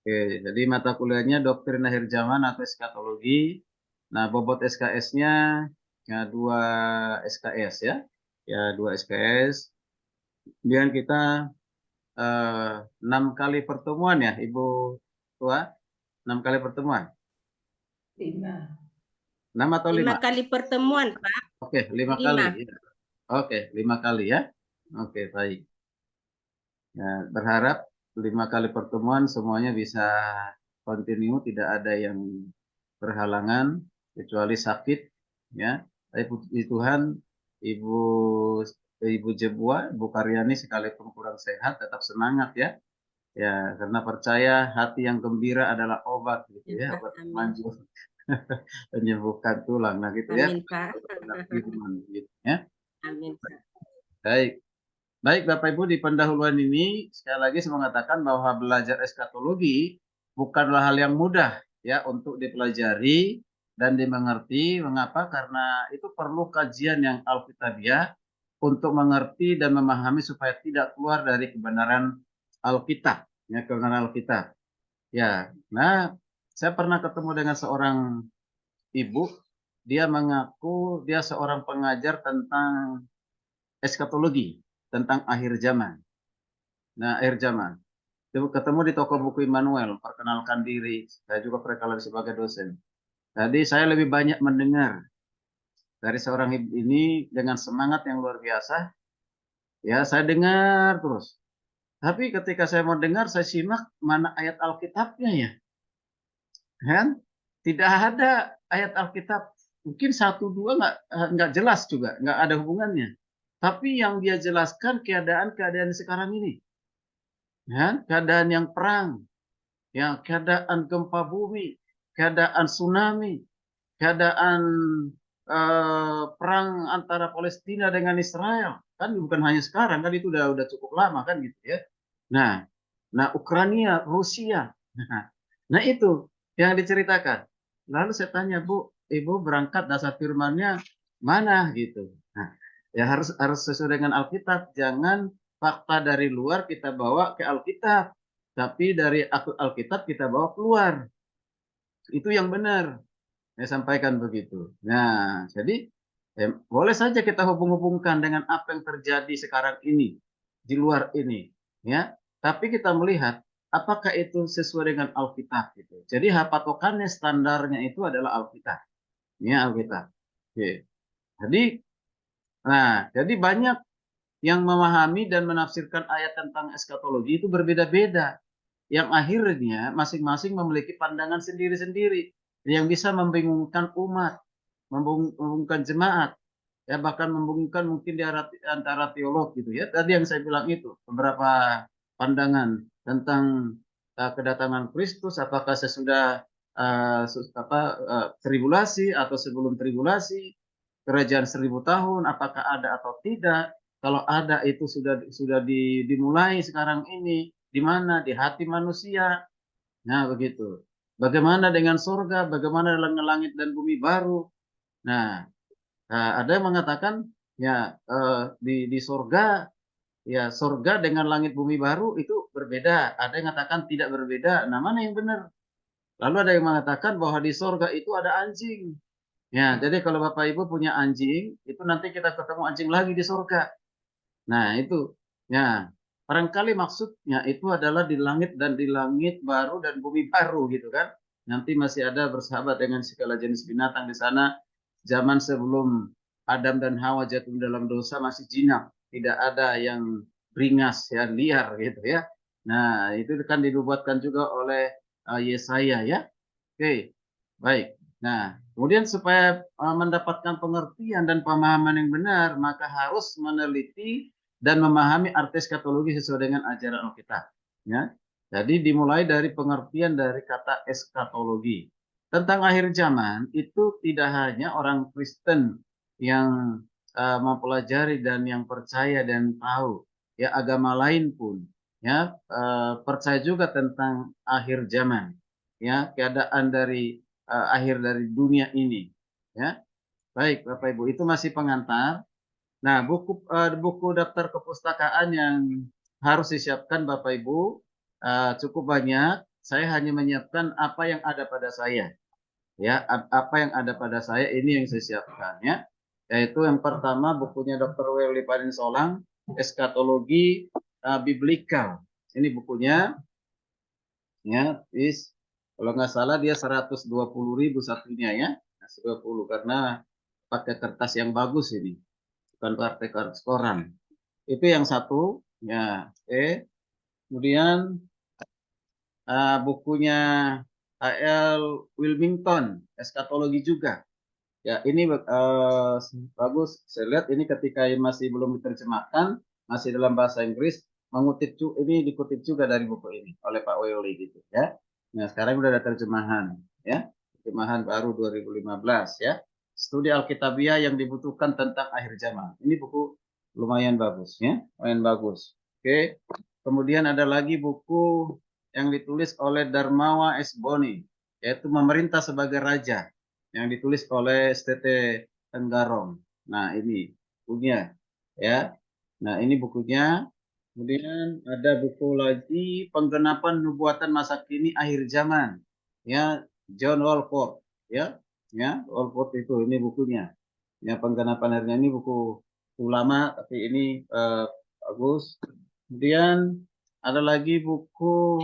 Oke, jadi mata kuliahnya doktrin akhir zaman atau eskatologi. Nah, bobot SKS-nya ya 2 SKS ya. Ya 2 SKS. Kemudian kita 6 kali pertemuan ya, Ibu Tua? 6 kali pertemuan? 5. 6 atau 5 5? kali pertemuan, Pak. Oke, 5 kali. 5. Ya. Oke, 5 kali ya. Oke, baik. Ya, berharap 5 kali pertemuan semuanya bisa continue, tidak ada yang berhalangan kecuali sakit ya. Tapi puji Tuhan, Ibu Ibu Jebua, Ibu Karyani sekalipun kurang sehat tetap semangat ya. Ya, karena percaya hati yang gembira adalah obat gitu Ya, ya, Pak. obat Amin. manjur menyembuhkan tulang. Nah, gitu ya. Amin, Pak. Benar firman gitu ya. Amin, Pak. Baik. Baik Bapak Ibu, di pendahuluan ini sekali lagi saya mengatakan bahwa belajar eskatologi bukanlah hal yang mudah ya untuk dipelajari dan dimengerti. Mengapa? Karena itu perlu kajian yang alkitabiah untuk mengerti dan memahami supaya tidak keluar dari kebenaran Alkitab, ya kebenaran Alkitab. Ya, nah saya pernah ketemu dengan seorang ibu, dia mengaku dia seorang pengajar tentang eskatologi, tentang akhir zaman. Nah, akhir zaman. Ketemu di toko buku Immanuel, perkenalkan diri. Saya juga berkenalan sebagai dosen. Jadi saya lebih banyak mendengar dari seorang ibu ini dengan semangat yang luar biasa. Ya, saya dengar terus. Tapi ketika saya mau dengar, saya simak mana ayat Alkitabnya ya. Kan? Tidak ada ayat Alkitab. Mungkin satu dua nggak jelas juga, nggak ada hubungannya. Tapi yang dia jelaskan keadaan-keadaan sekarang ini, ya, keadaan yang perang, ya, keadaan gempa bumi, keadaan tsunami, keadaan perang antara Palestina dengan Israel, kan bukan hanya sekarang, kan itu udah cukup lama kan gitu ya. Nah, Ukraina, Rusia, nah itu yang diceritakan. Lalu saya tanya, Bu, Ibu berangkat dasar firmannya mana gitu. Nah, ya harus sesuai dengan Alkitab, jangan fakta dari luar kita bawa ke Alkitab, tapi dari Alkitab kita bawa keluar. Itu yang benar. Saya sampaikan begitu. Nah, jadi boleh saja kita hubung-hubungkan dengan apa yang terjadi sekarang ini di luar ini, ya. Tapi kita melihat apakah itu sesuai dengan Alkitab gitu. Jadi patokannya standarnya itu adalah Alkitab. Ya, Alkitab. Oke. Jadi banyak yang memahami dan menafsirkan ayat tentang eskatologi itu berbeda-beda. Yang akhirnya masing-masing memiliki pandangan sendiri-sendiri yang bisa membingungkan umat, membingungkan jemaat, ya bahkan membingungkan mungkin di antara teolog gitu ya. Tadi yang saya bilang itu beberapa pandangan tentang kedatangan Kristus, apakah sesudah tribulasi atau sebelum tribulasi, kerajaan 1000 tahun, apakah ada atau tidak? Kalau ada itu sudah dimulai sekarang ini, di mana? Di hati manusia. Nah, begitu. Bagaimana dengan surga? Bagaimana dengan langit dan bumi baru? Nah, ada yang mengatakan ya di surga ya surga dengan langit bumi baru itu berbeda. Ada yang mengatakan tidak berbeda. Nah, mana yang benar? Lalu ada yang mengatakan bahwa di surga itu ada anjing. Ya, jadi kalau Bapak Ibu punya anjing, itu nanti kita ketemu anjing lagi di surga. Nah, itu. Ya, barangkali maksudnya itu adalah di langit dan di langit baru dan bumi baru gitu kan. Nanti masih ada bersahabat dengan segala jenis binatang di sana. Zaman sebelum Adam dan Hawa jatuh dalam dosa masih jinak, tidak ada yang beringas ya, liar gitu ya. Nah, itu kan dinubuatkan juga oleh Yesaya ya. Oke, baik. Nah, kemudian supaya mendapatkan pengertian dan pemahaman yang benar, maka harus meneliti dan memahami arti eskatologi sesuai dengan ajaran Alkitab. Ya. Jadi dimulai dari pengertian dari kata eskatologi. Tentang akhir zaman itu tidak hanya orang Kristen yang mempelajari dan yang percaya dan tahu, ya agama lain pun ya percaya juga tentang akhir zaman, ya keadaan dari akhir dari dunia ini, ya. Baik Bapak Ibu, itu masih pengantar. Nah, buku daftar kepustakaan yang harus disiapkan Bapak Ibu cukup banyak. saya hanya menyiapkan apa yang ada pada saya. Ya, apa yang ada pada saya ini yang saya siapkan ya. Yaitu yang pertama bukunya Dr. Welly Parinsolang, Eskatologi Biblikal. Ini bukunya ya, kalau nggak salah dia 120.000 satunya ya. 120 karena pakai kertas yang bagus ini, bukan pakai kertas koran. Itu yang satu ya. Oke. Kemudian bukunya A.L. Wilmington, Eskatologi juga. Ya, ini bagus. Saya lihat ini ketika masih belum diterjemahkan, masih dalam bahasa Inggris, ini dikutip juga dari buku ini oleh Pak Welly gitu ya. Nah, sekarang udah ada terjemahan ya. Terjemahan baru 2015 ya. Studi Alkitabiah yang dibutuhkan tentang akhir zaman. Ini buku lumayan bagus ya, lumayan bagus. Oke. Kemudian ada lagi buku yang ditulis oleh Darmawa S. Boni, yaitu Memerintah sebagai Raja, yang ditulis oleh STT Tenggarong. Nah, ini bukunya ya. Nah, ini bukunya. Kemudian ada buku lagi Penggenapan Nubuatan Masa Kini Akhir Zaman. Ya, John Walford ya. Ya, Walford itu ini bukunya. Ya, Penggenapan akhirnya ini buku lama tapi ini bagus. Kemudian ada lagi buku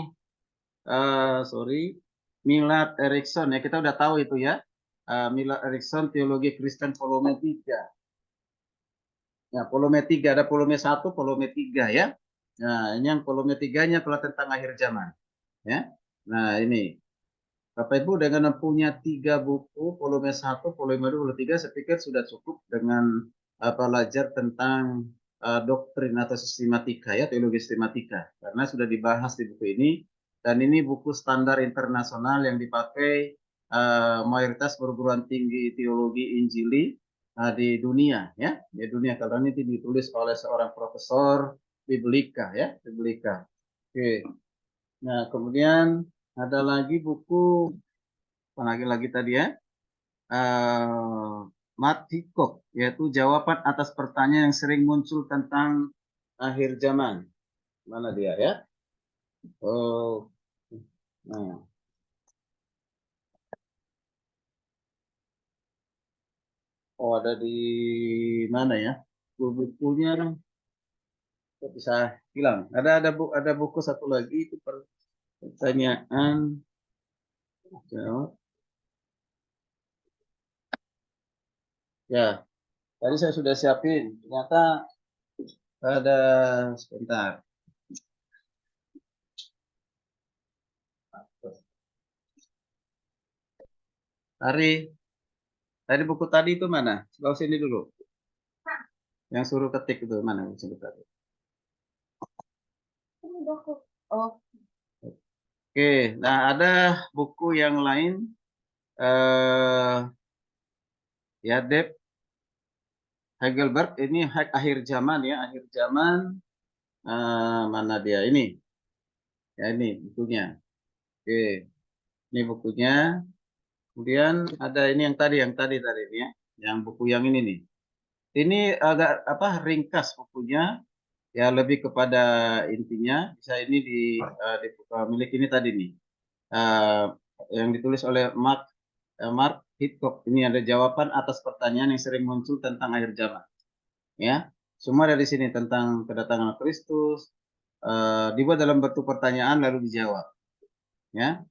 Millard Erickson ya, kita udah tahu itu ya. Millard Erickson Teologi Kristen volume 3. Ya, volume 3 ada volume 1, volume 3 ya. Nah, ini yang volume 3-nya kalau tentang akhir zaman ya. Nah, ini Bapak Ibu dengan punya 3 buku, volume 1, volume 2, volume 3, saya pikir sudah cukup dengan belajar tentang doktrin atau sistematika ya, teologi sistematika. Karena sudah dibahas di buku ini, dan ini buku standar internasional yang dipakai mayoritas perguruan tinggi teologi Injili di dunia ya, di dunia, karena ini ditulis oleh seorang profesor Biblika ya, Biblika. Oke. Nah, kemudian ada lagi buku lagi tadi ya, Matt Hickok, yaitu jawaban atas pertanyaan yang sering muncul tentang akhir zaman. Mana dia ya? Oh, nah, ada di mana ya? Bukunya kok bisa hilang. Ada buku satu lagi itu pertanyaan jawab. Ya, tadi saya sudah siapin. Ternyata ada sebentar. Tadi buku tadi itu mana? Sebelah sini dulu. Yang suruh ketik itu mana? Suruh tadi. Oh, Oke, nah ada buku yang lain. Ya, Deb Hagelberg ini akhir zaman ya, akhir zaman. Mana dia ini? Ya ini bukunya. Oke, ini bukunya. Kemudian ada ini yang tadi ini ya, yang buku yang ini nih. Ini agak apa ringkas bukunya, ya lebih kepada intinya. Bisa ini di milik ini tadi nih, uh, yang ditulis oleh Mark Hitchcock. Ini ada jawaban atas pertanyaan yang sering muncul tentang akhir zaman. Ya, semua dari sini tentang kedatangan Kristus, dibuat dalam bentuk pertanyaan lalu dijawab. Ya,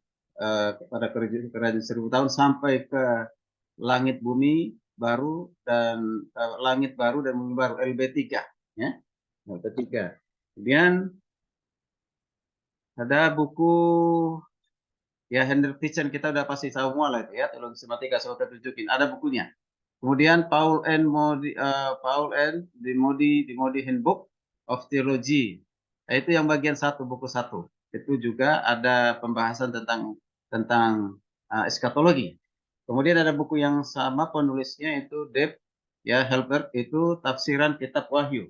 kepada kerajaan 1000 tahun sampai ke langit bumi baru dan langit baru dan bumi baru LB3 ya, LB3. Kemudian ada buku ya Hendrik Kitchen, kita udah pasti tahu semua lah itu ya, teologi sistematika, saya udah tunjukin ada bukunya. Kemudian Paul N. The Moody Handbook of Theology. Nah, itu yang bagian satu, buku satu. Itu juga ada pembahasan tentang eskatologi. Kemudian ada buku yang sama penulisnya itu Deb ya Helbert, itu tafsiran kitab Wahyu.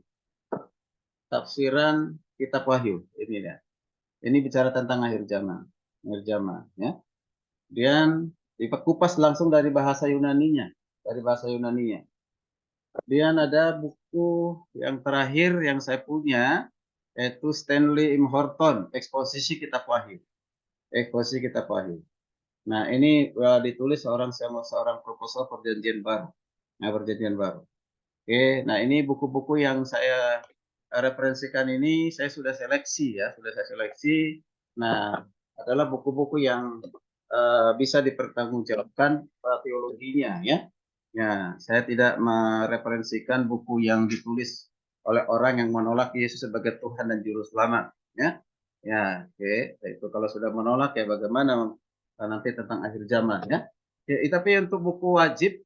Tafsiran kitab Wahyu ini ya. Ini bicara tentang akhir zaman ya. Kemudian dikupas langsung dari bahasa Yunaninya, Kemudian ada buku yang terakhir yang saya punya, yaitu Stanley M. Horton, Eksposisi Kitab Wahyu. Ekuasi kitab Wahyu. Nah, ini ditulis seorang proposal perjanjian baru. Nah, perjanjian baru. Oke, nah ini buku-buku yang saya referensikan ini saya sudah seleksi ya, sudah saya seleksi. Nah, adalah buku-buku yang bisa dipertanggungjawabkan teologinya ya. Ya, saya tidak mereferensikan buku yang ditulis oleh orang yang menolak Yesus sebagai Tuhan dan Juru Selamat ya. Ya, oke. Itu kalau sudah menolak ya bagaimana nanti tentang akhir zaman ya. Ya, tapi untuk buku wajib,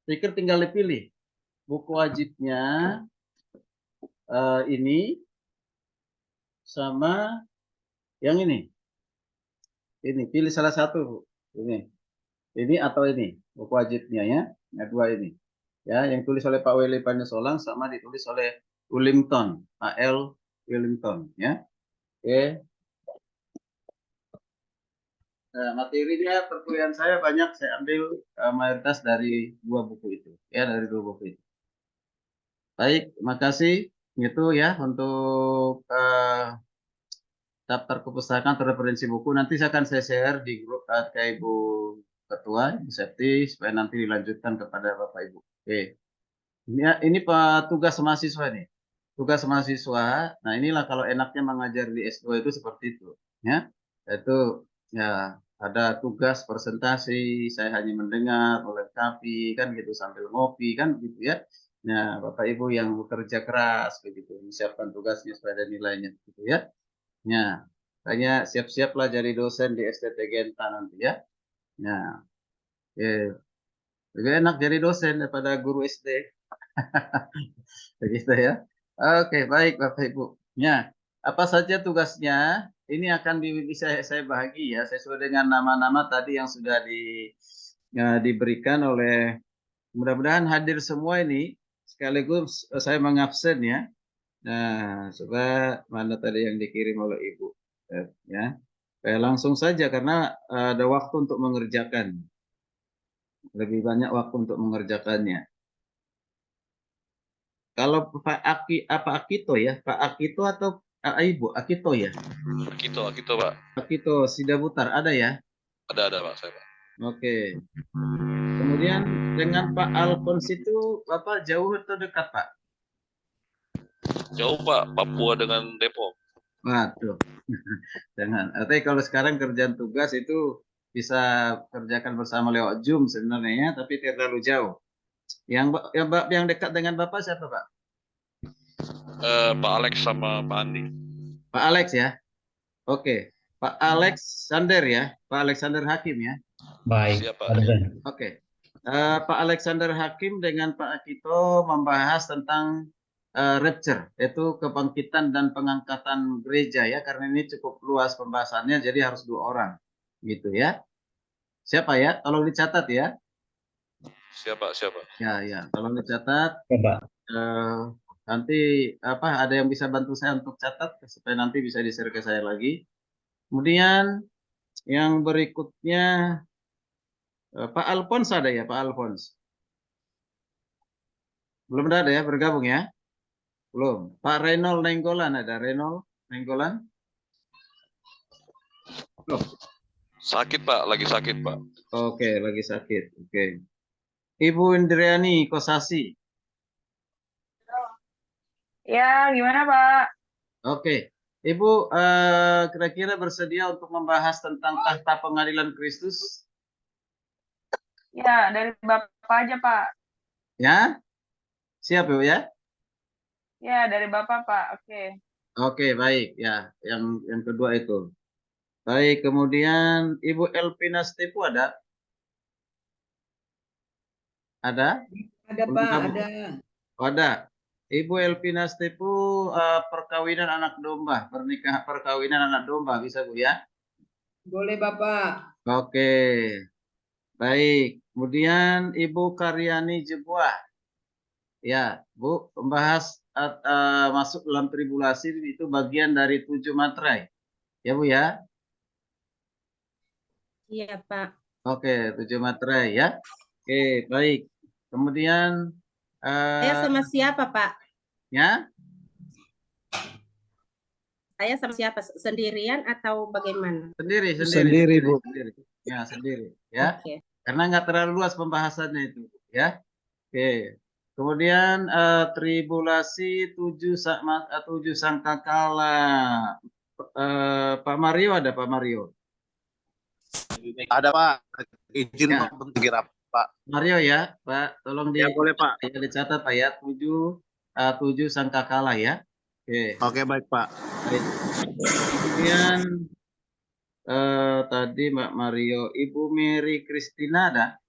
pikir tinggal dipilih. Buku wajibnya ini sama yang ini. Ini pilih salah satu. Ini atau ini buku wajibnya ya. Nah, dua ini. Ya, yang tulis oleh Pak Willy Panesolang sama ditulis oleh Willington, A.L. Willington ya. Oke. Nah, materinya perkuliahan saya banyak saya ambil mayoritas dari dua buku itu ya, dari dua buku itu. Baik, makasih itu ya untuk daftar kepustakaan atau referensi buku. Nanti saya share di grup ke Ibu Ketua, Ibu Septi, supaya nanti dilanjutkan kepada Bapak Ibu. Oke. Ini tugas mahasiswa nih. Tugas mahasiswa. Nah, inilah kalau enaknya mengajar di S2 itu seperti itu. Ya, itu ya ada tugas presentasi, saya hanya mendengar, melengkapi kan gitu sambil ngopi kan gitu ya. Nah, Bapak Ibu yang bekerja keras begitu, menyiapkan tugasnya supaya ada nilainya gitu ya. Ya, hanya siap-siaplah jadi dosen di STT Genta nanti ya. Ya, lebih enak jadi dosen daripada guru SD. Begitu ya. Oke, baik Bapak Ibu. Ya, apa saja tugasnya? Ini akan bisa saya bahagi ya, sesuai dengan nama-nama tadi yang sudah diberikan oleh, mudah-mudahan hadir semua ini, sekaligus saya mengabsen ya. Nah, coba mana tadi yang dikirim oleh Ibu. Ya, langsung saja karena ada waktu untuk mengerjakan. Lebih banyak waktu untuk mengerjakannya. Kalau Pak Akito ya, Pak Akito atau Ibu Akito ya? Akito Pak. Akito Sidabutar ada ya? Ada Pak saya Pak. Oke. Kemudian dengan Pak Alphonse itu Bapak jauh atau dekat Pak? Jauh Pak, Papua dengan Depok. Waduh, jangan. Tapi kalau sekarang kerjaan tugas itu bisa kerjakan bersama lewat Zoom sebenarnya ya, tapi tidak terlalu jauh. Yang dekat dengan Bapak siapa Pak? Pak Alex sama Pak Andi. Pak Alex ya? Oke. Pak Alexander ya? Pak Alexander Hakim ya? Baik. Siapa? Oke. Pak Alexander Hakim dengan Pak Akito membahas tentang rapture, yaitu kebangkitan dan pengangkatan gereja ya, karena ini cukup luas pembahasannya, jadi harus 2 orang, gitu ya. Siapa ya? Tolong dicatat ya. Siapa? Ya, tolong dicatat. Coba. Nanti ada yang bisa bantu saya untuk catat supaya nanti bisa di-share ke saya lagi. Kemudian yang berikutnya Pak Alphonse ada ya, Pak Alphonse. Belum ada ya bergabung ya? Belum. Pak Reynold Nenggolan ada. Reynold Nenggolan? Belum. Sakit Pak, lagi sakit Pak. Oke, lagi sakit. Oke. Ibu Indriani Kosasi. Ya, gimana Pak? Oke. Ibu kira-kira bersedia untuk membahas tentang tahta pengadilan Kristus? Ya, dari Bapak aja Pak. Ya? Siap Ibu ya? Ya, dari Bapak Pak. Oke. Oke, baik ya. Yang kedua itu. Baik, kemudian Ibu Elvina Stepu ada? Ada? Ada Pak, ada. Ada. Ibu Elvina Stepu perkawinan anak domba, perkawinan anak domba bisa Bu ya? Boleh Bapak. Oke. Baik. Kemudian Ibu Karyani Jebua. Ya, Bu, membahas masuk dalam tribulasi itu bagian dari 7 materai. Ya, Bu ya? Iya, Pak. Oke, 7 materai ya. Oke, baik. Kemudian Saya sama siapa, Pak? ya. Saya sama siapa? Sendirian atau bagaimana? Sendiri, Sendiri, Bu. sendiri. Ya, sendiri. Ya, Oke. karena nggak terlalu luas pembahasannya itu. Ya, oke. Kemudian tribulasi 7 sangkakala. Pak Mario ada Pak Mario. Ada Pak, izin Ya. Pak bentar Pak. Mario ya, Pak. Tolong Ya boleh Pak. dicatat Pak ya. 7 sangkakala ya. Oke. Oke baik Pak. Baik. Kemudian tadi Mbak Mario, Ibu Mary Christina ada?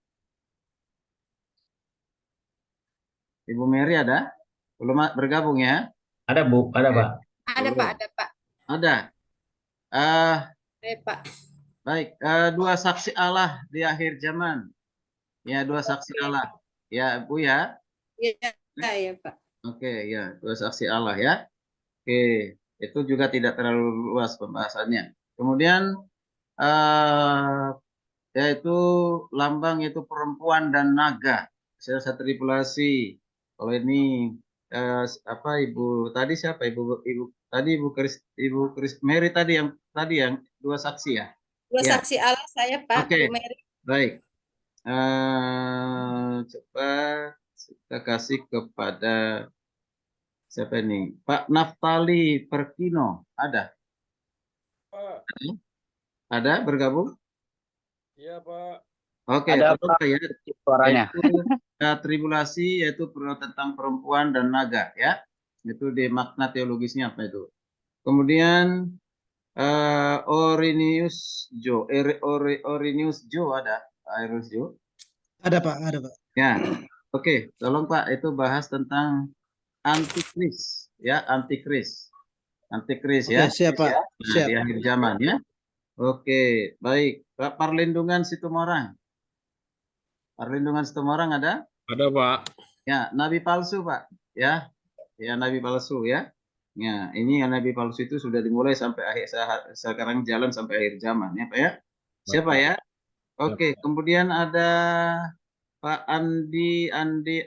Ibu Mary ada? Belum bergabung ya? Ada Bu, ada Pak. Ada Belum. Pak, ada Pak. Ada. Eh, Pak. baik, 2 saksi Allah di akhir zaman. Ya, 2 saksi Allah. Ya, Bu ya. Iya, ya, Pak. Oke, ya, 2 saksi Allah ya. Oke, itu juga tidak terlalu luas pembahasannya. Kemudian yaitu lambang itu perempuan dan naga. Salah tripulasi. Kalau ini Ibu tadi siapa? Ibu Mary tadi yang 2 saksi ya. Dua Ya. saksi Allah saya Pak, Oke. Bu Mary. Baik. Coba kita kasih kepada siapa ini? Pak Naftali Perkino. Ada? Ada bergabung? Iya Pak. Oke, Ada, tolong ya. Suaranya. Yaitu, tribulasi yaitu tentang perempuan dan naga ya. Itu di makna teologisnya apa itu. Kemudian Orinius Jo, Orinius Jo ada? Orinius Jo? Ada Pak, ada Pak. Ya. Oke, tolong Pak itu bahas tentang antikris ya, antikris. Antikris ya. Oke, siap Pak. Nah, Siap. di akhir zaman ya. Oke, baik. Pak Perlindungan Situmorang. Perlindungan Situmorang ada? Ada Pak. Ya, nabi palsu, Pak. Ya. Ya, nabi palsu ya. Ya, ini yang nabi palsu itu sudah dimulai sampai akhir sekarang jalan sampai akhir zaman ya, Pak ya. Siapa ya? Oke, kemudian ada Pak Andi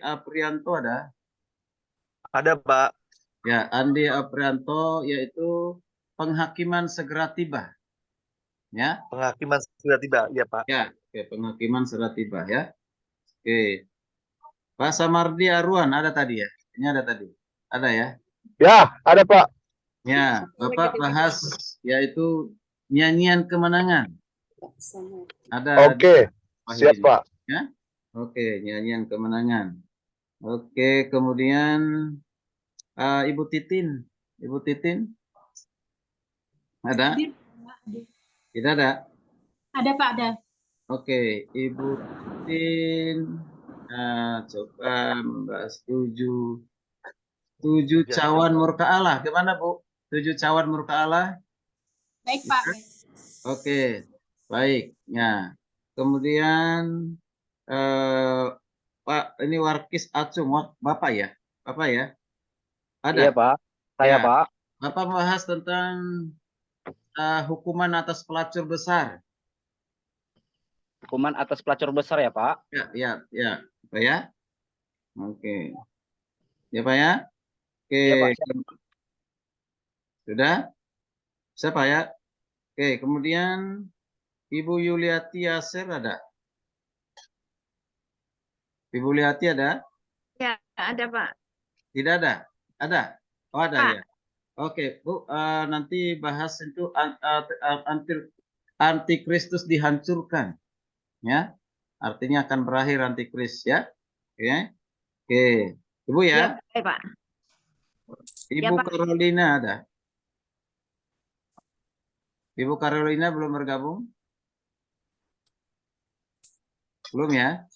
Aprianto ada? Ada Pak. Ya, Andi Aprianto yaitu penghakiman segera tiba. Ya. Penghakiman sudah tiba, ya Pak. Ya, oke, penghakiman segera tiba ya. Oke. Pak Samardi Aruan ada tadi ya? Ini ada tadi. Ada ya? Ya, ada Pak. Ya, Bapak bahas yaitu nyanyian kemenangan. Ada. Oke, Pak siap Hedi. Pak. Ya. Oke, nyanyian kemenangan. Oke, kemudian Ibu Titin. Ibu Titin? Ada? Tidak ada? Ada Pak, ada. Oke, Ibu Titin. Coba membahas 7 cawan murka Allah. Gimana Bu? 7 cawan murka Allah? Baik Pak. Oke, baik. Ya. Kemudian Pak, ini Warkis Acung, Bapak ya? Bapak ya? Ada? Iya Pak. Saya Ya. Pak. Bapak bahas tentang hukuman atas pelacur besar. Hukuman atas pelacur besar ya Pak. Ya. Pak ya? Oke. Ya Pak ya? Oke. Iya, Pak. Sudah? Siapa ya? Oke, kemudian Ibu Yuliati Yasir ada? Ibu Yuliati ada? Ya, ada Pak. Tidak ada? Ada? Oh ada Pak. ya? Oke, Bu, nanti bahas itu antikristus dihancurkan. Ya, artinya akan berakhir antikris ya. Oke. Oke. Ibu ya? Baik, Pak. Ibu Pak. Carolina ada? Ibu Carolina belum bergabung? Belum ya?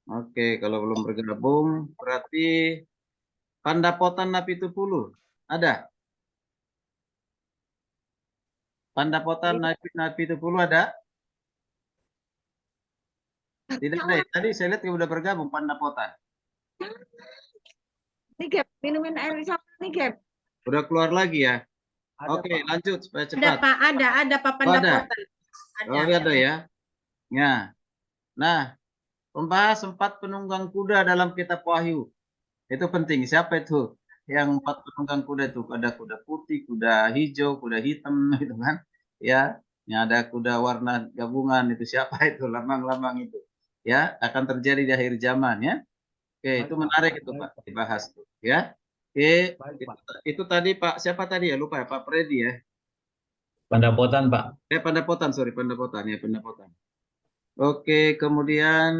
Oke, kalau belum bergabung berarti Pandapotan Napitupulu ada? Pandapotan Napitupulu ada? Tidak ada. Tadi saya lihat udah bergabung Pandapotan. Nih, Gap. Minumin air siapa nih, Gap? Udah keluar lagi ya? Ada, Oke, lanjut supaya Ada cepat. Pak, ada Papan Oh, ada. Dapotan. Oh, ada ya. Ya. Nah, membahas 4 penunggang kuda dalam kitab Wahyu. Itu penting. Siapa itu? yang 4 penunggang kuda itu. Ada kuda putih, kuda hijau, kuda hitam gitu kan. Ya, yang ada kuda warna gabungan itu siapa itu lambang-lambang itu. Ya, akan terjadi di akhir zaman ya. Oke, itu menarik itu Pak dibahas tuh ya. Oke, itu tadi Pak siapa tadi ya? Lupa ya, Pak Freddy ya. Pendapotan, Pak. Pendapotan, sorry, pendapotan ya, pendapotan. Oke, kemudian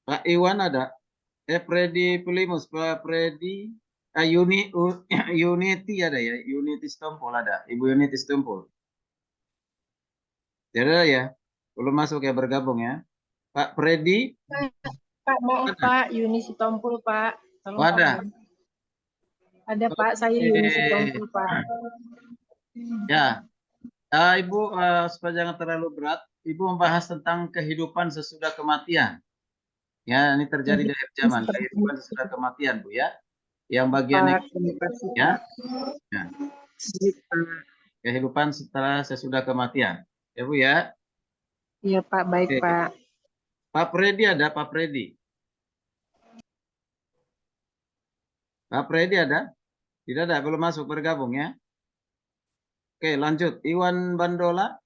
Pak Iwan ada. Freddy Pelimus, Pak Freddy, Unity ada ya, Unity Stompol ada, Ibu Unity Stompol. Tidak ya, belum masuk ya, bergabung ya. Pak Freddy. Pak, maaf Pak, Yuni Sitompul Pak. Tolong Oh, ada. Pak. Ada Pak, saya Yuni Sitompul Pak. Ya, Ibu supaya jangan terlalu berat, Ibu membahas tentang kehidupan sesudah kematian. Ya, ini terjadi di akhir zaman, kehidupan sesudah kematian, Bu ya. Yang bagian Pak, terima kasih. ya. Ya. Kehidupan sesudah kematian. Ya, Bu ya. Iya Pak, baik Oke. Pak. Pak Freddy ada, Pak Freddy. Pak Freddy ada? Tidak ada, belum masuk bergabung ya. Oke, lanjut. Iwan Bandola.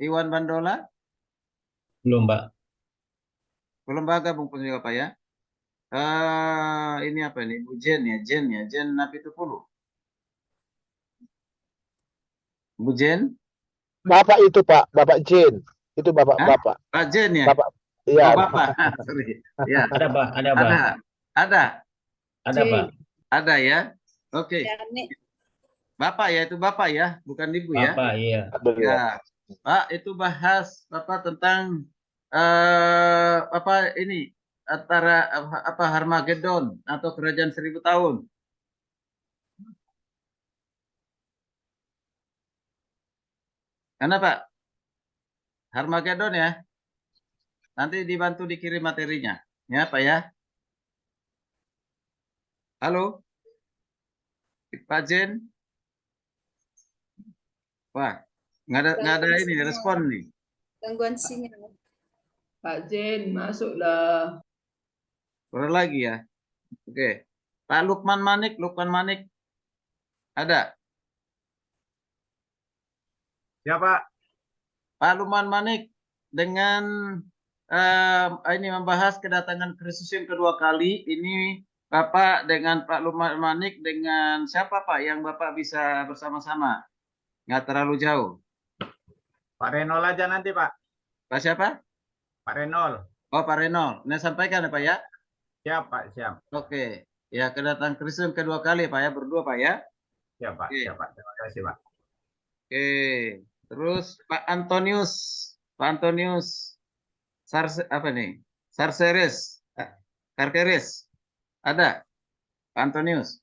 Iwan Bandola. Belum, Pak. Belum bergabung pun juga Pak ya. Ini apa ini? Bu Jen ya, Jen Napitupulu. Bu Jen? Bapak itu Pak, Bapak Jin. Itu Bapak. Hah? Pak Jen ya? Bapak. Iya. Oh, Bapak. Sorry. Ya. Ada, Pak. Ada, Pak. Ada. Ada, Pak. Ada ya. Oke. Bapak ya, itu Bapak ya, bukan Ibu ya. Bapak, iya. Ya. Pak, itu bahas apa tentang apa ini antara apa Harmagedon atau kerajaan 1000 tahun. Karena Pak Harmagedon ya. Nanti dibantu dikirim materinya. Ya, Pak ya. Halo. Pak Jen. Wah, nggak ada ini respon nih. Gangguan sinyal. Pak Jen, masuklah. Kurang lagi ya. Oke. Pak Lukman Manik. Ada? Siapa? Pak Lukman Manik dengan ini membahas kedatangan Kristus yang kedua kali. Ini Bapak dengan Pak Lukman Manik dengan siapa Pak yang Bapak bisa bersama-sama? Nggak terlalu jauh. Pak Renol aja nanti, Pak. Pak siapa? Pak Renol. Oh, Pak Renol. Nah, sampaikan ya Pak ya. Siap, Pak. Siap. Oke. Ya, kedatangan Kristus yang kedua kali Pak ya, berdua Pak ya. Siap, Pak. Oke. Siap, Pak. Terima kasih, Pak. Oke. Terus Pak Antonius. Pak Antonius. Apa nih? Sarseres. Karkeres. Ada? Pak Antonius.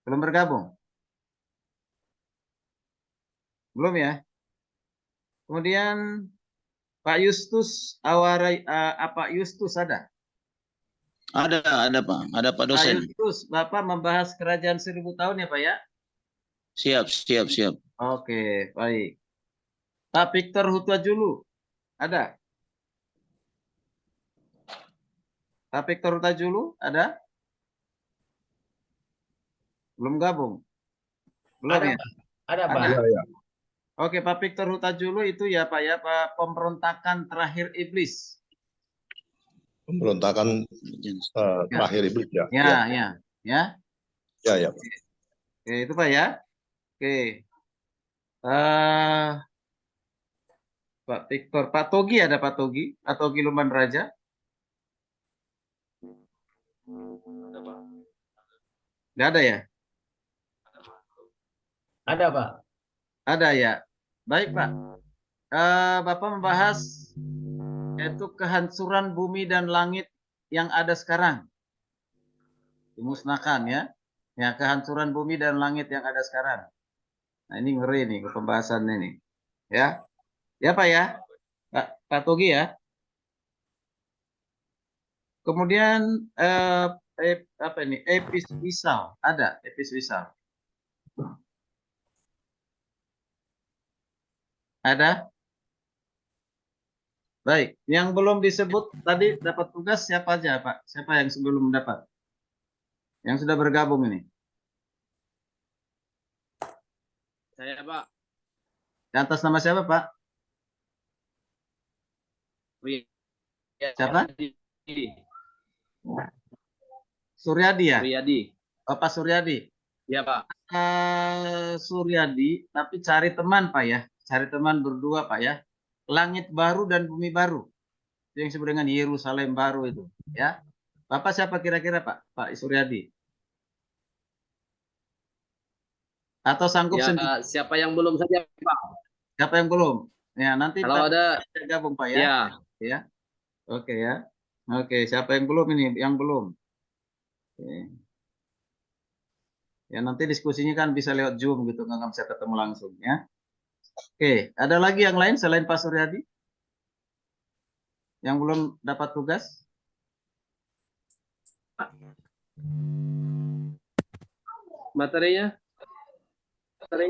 Belum bergabung? Belum ya? Kemudian Pak Justus apa Justus ada? Ada Pak. Ada Pak Pak dosen. Justus, Bapak membahas kerajaan 1000 tahun ya Pak ya? Siap. Oke, baik. Pak Victor Hutajulu, ada? Pak Victor Hutajulu, ada? Belum gabung? Belum Ada, ya? Pak. Ada, Pak. Iya. Oke, Pak Victor Hutajulu itu ya Pak ya, Pak pemberontakan terakhir iblis. Pemberontakan terakhir iblis ya. Ya. Ya. Oke, itu Pak ya. Oke. Pak Victor, Pak Togi ada Pak Togi? Pak Togi Lumban Raja? Nggak ada ya? Ada, Pak. Ada ya. Baik Pak. Bapak membahas yaitu kehancuran bumi dan langit yang ada sekarang. Dimusnahkan ya. Ya, kehancuran bumi dan langit yang ada sekarang. Nah, ini ngeri nih pembahasan ini. Ya. Ya Pak ya. Pak Togi ya. Kemudian apa ini? Epis Wisal. Ada Epis Wisal. Ada? Baik, yang belum disebut tadi dapat tugas siapa aja, Pak? Siapa yang sebelum dapat? Yang sudah bergabung ini? Saya, Pak. Di atas nama siapa, Pak? Siapa? Suryadi ya? Riyadi. Oh, Pak Suryadi. Ya, Pak. Suryadi, tapi cari teman, Pak ya. Cari teman berdua, Pak ya. Langit baru dan bumi baru. Itu yang disebut dengan Yerusalem baru itu, ya. Bapak siapa kira-kira, Pak? Pak Suryadi. Atau sanggup sendiri? Siapa yang belum saja, Pak? Siapa yang belum? Ya, nanti Kalau ada, gabung, Pak ya. Ya. Oke ya. Oke, siapa yang belum ini? Yang belum. Oke. Ya, nanti diskusinya kan bisa lewat Zoom gitu, nggak bisa ketemu langsung ya. Oke, ada lagi yang lain selain Pak Suryadi? Yang belum dapat tugas? materinya? Pak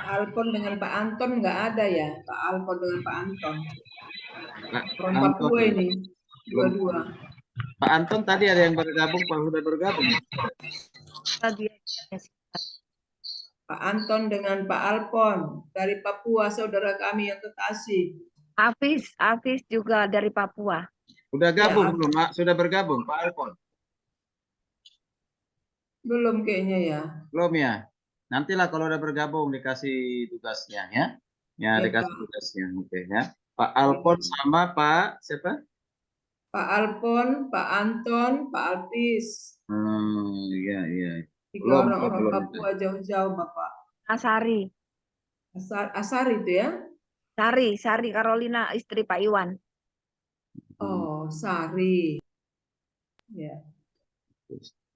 Alpon dengan Pak Anton nggak ada ya? Pak Alpon dengan Pak Anton. Orang Anton. Papua ini, dua-dua. Pak Anton tadi ada yang bergabung, Pak sudah bergabung. Pak Anton dengan Pak Alpon dari Papua, saudara kami yang kekasih. Hafiz juga dari Papua. Sudah gabung Ya, belum, Pak? Sudah bergabung, Pak Alpon? Belum kayaknya ya. Belum ya? Nantilah kalau udah bergabung dikasih tugasnya ya. Ya, Ya, dikasih Pak. tugasnya, oke ya. Pak Alpon sama Pak siapa? Pak Alpon, Pak Anton, Pak Alpis. Iya, iya. Tiga orang-orang Papua jauh-jauh, Bapak. Asari. Asari itu ya? Sari Carolina, istri Pak Iwan. Oh, Sari. Ya.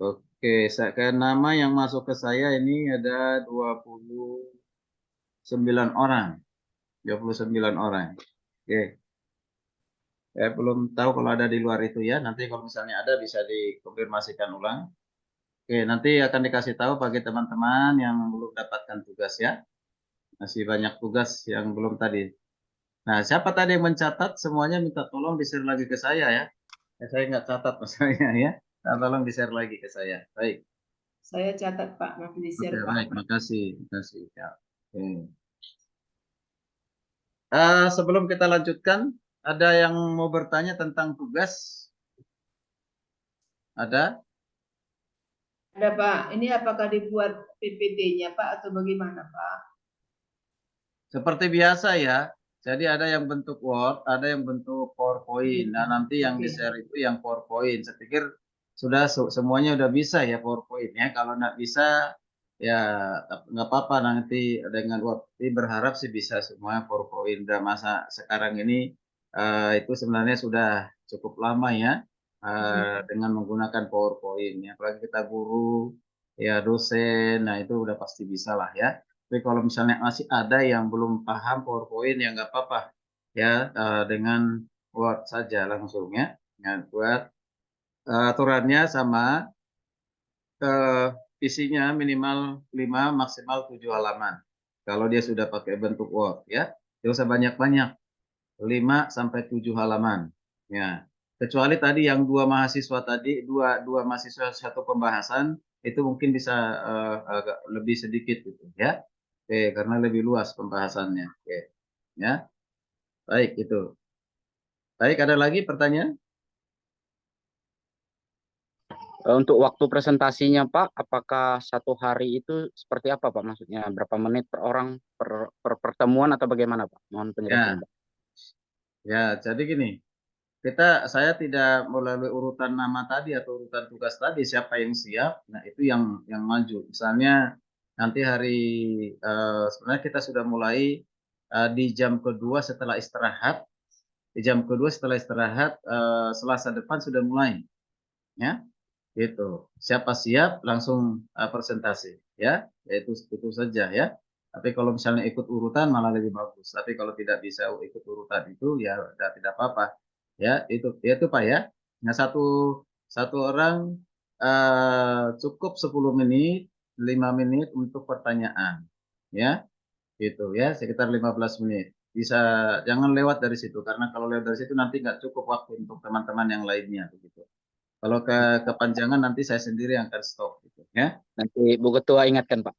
Oke, ke nama yang masuk ke saya ini ada 29 orang. 29 orang. Oke. Saya belum tahu kalau ada di luar itu ya. Nanti kalau misalnya ada bisa dikonfirmasikan ulang. Oke, nanti akan dikasih tahu bagi teman-teman yang belum dapatkan tugas ya. Masih banyak tugas yang belum tadi. Nah, siapa tadi yang mencatat? Semuanya minta tolong di-share lagi ke saya ya. Saya nggak catat masalahnya ya. Nah, tolong di-share lagi ke saya. Baik. Saya catat, Pak. Nanti di-share, Oke, Pak. baik, makasih. Makasih. Ya. Oke. Sebelum kita lanjutkan, ada yang mau bertanya tentang tugas? Ada? Ada, Pak. Ini apakah dibuat PPT-nya, Pak, atau bagaimana, Pak? Seperti biasa ya. Jadi ada yang bentuk Word, ada yang bentuk PowerPoint. Nah, nanti yang di-share itu yang PowerPoint. Saya pikir sudah semuanya udah bisa ya PowerPoint ya. Kalau nggak bisa ya nggak apa-apa nanti dengan Word. Tapi berharap sih bisa semua PowerPoint. Udah masa sekarang ini itu sebenarnya sudah cukup lama ya dengan menggunakan PowerPoint. Ya. Apalagi kita guru, ya dosen, nah itu udah pasti bisa lah ya. Tapi kalau misalnya masih ada yang belum paham PowerPoint ya nggak apa-apa ya dengan Word saja langsung ya. Nah, buat aturannya sama isinya minimal 5 maksimal 7 halaman. Kalau dia sudah pakai bentuk Word ya. Tidak usah banyak-banyak. 5 sampai 7 halaman. Ya. Kecuali tadi yang dua mahasiswa tadi, dua mahasiswa satu pembahasan itu mungkin bisa agak lebih sedikit gitu ya. Oke, karena lebih luas pembahasannya. Oke. Ya. Baik, itu. Baik, ada lagi pertanyaan? Untuk waktu presentasinya Pak, apakah satu hari itu seperti apa Pak? Maksudnya berapa menit per orang per pertemuan atau bagaimana Pak? Mohon penjelasan Pak. Ya, jadi gini. Saya tidak melalui urutan nama tadi atau urutan tugas tadi siapa yang siap. Nah, itu yang maju. Misalnya nanti hari sebenarnya kita sudah mulai di jam kedua setelah istirahat. Di jam kedua setelah istirahat Selasa depan sudah mulai. Ya. Gitu. Siapa siap langsung presentasi ya. Itu saja ya. Tapi kalau misalnya ikut urutan malah lebih bagus. Tapi kalau tidak bisa ikut urutan itu ya tidak apa-apa. Ya, itu Pak ya. Nah, satu orang cukup 10 menit, 5 menit untuk pertanyaan. Ya. Gitu ya, sekitar 15 menit. bisa jangan lewat dari situ karena kalau lewat dari situ nanti nggak cukup waktu untuk teman-teman yang lainnya begitu. Kalau kepanjangan nanti saya sendiri yang akan stop gitu ya. Nanti Bu Ketua ingatkan, Pak.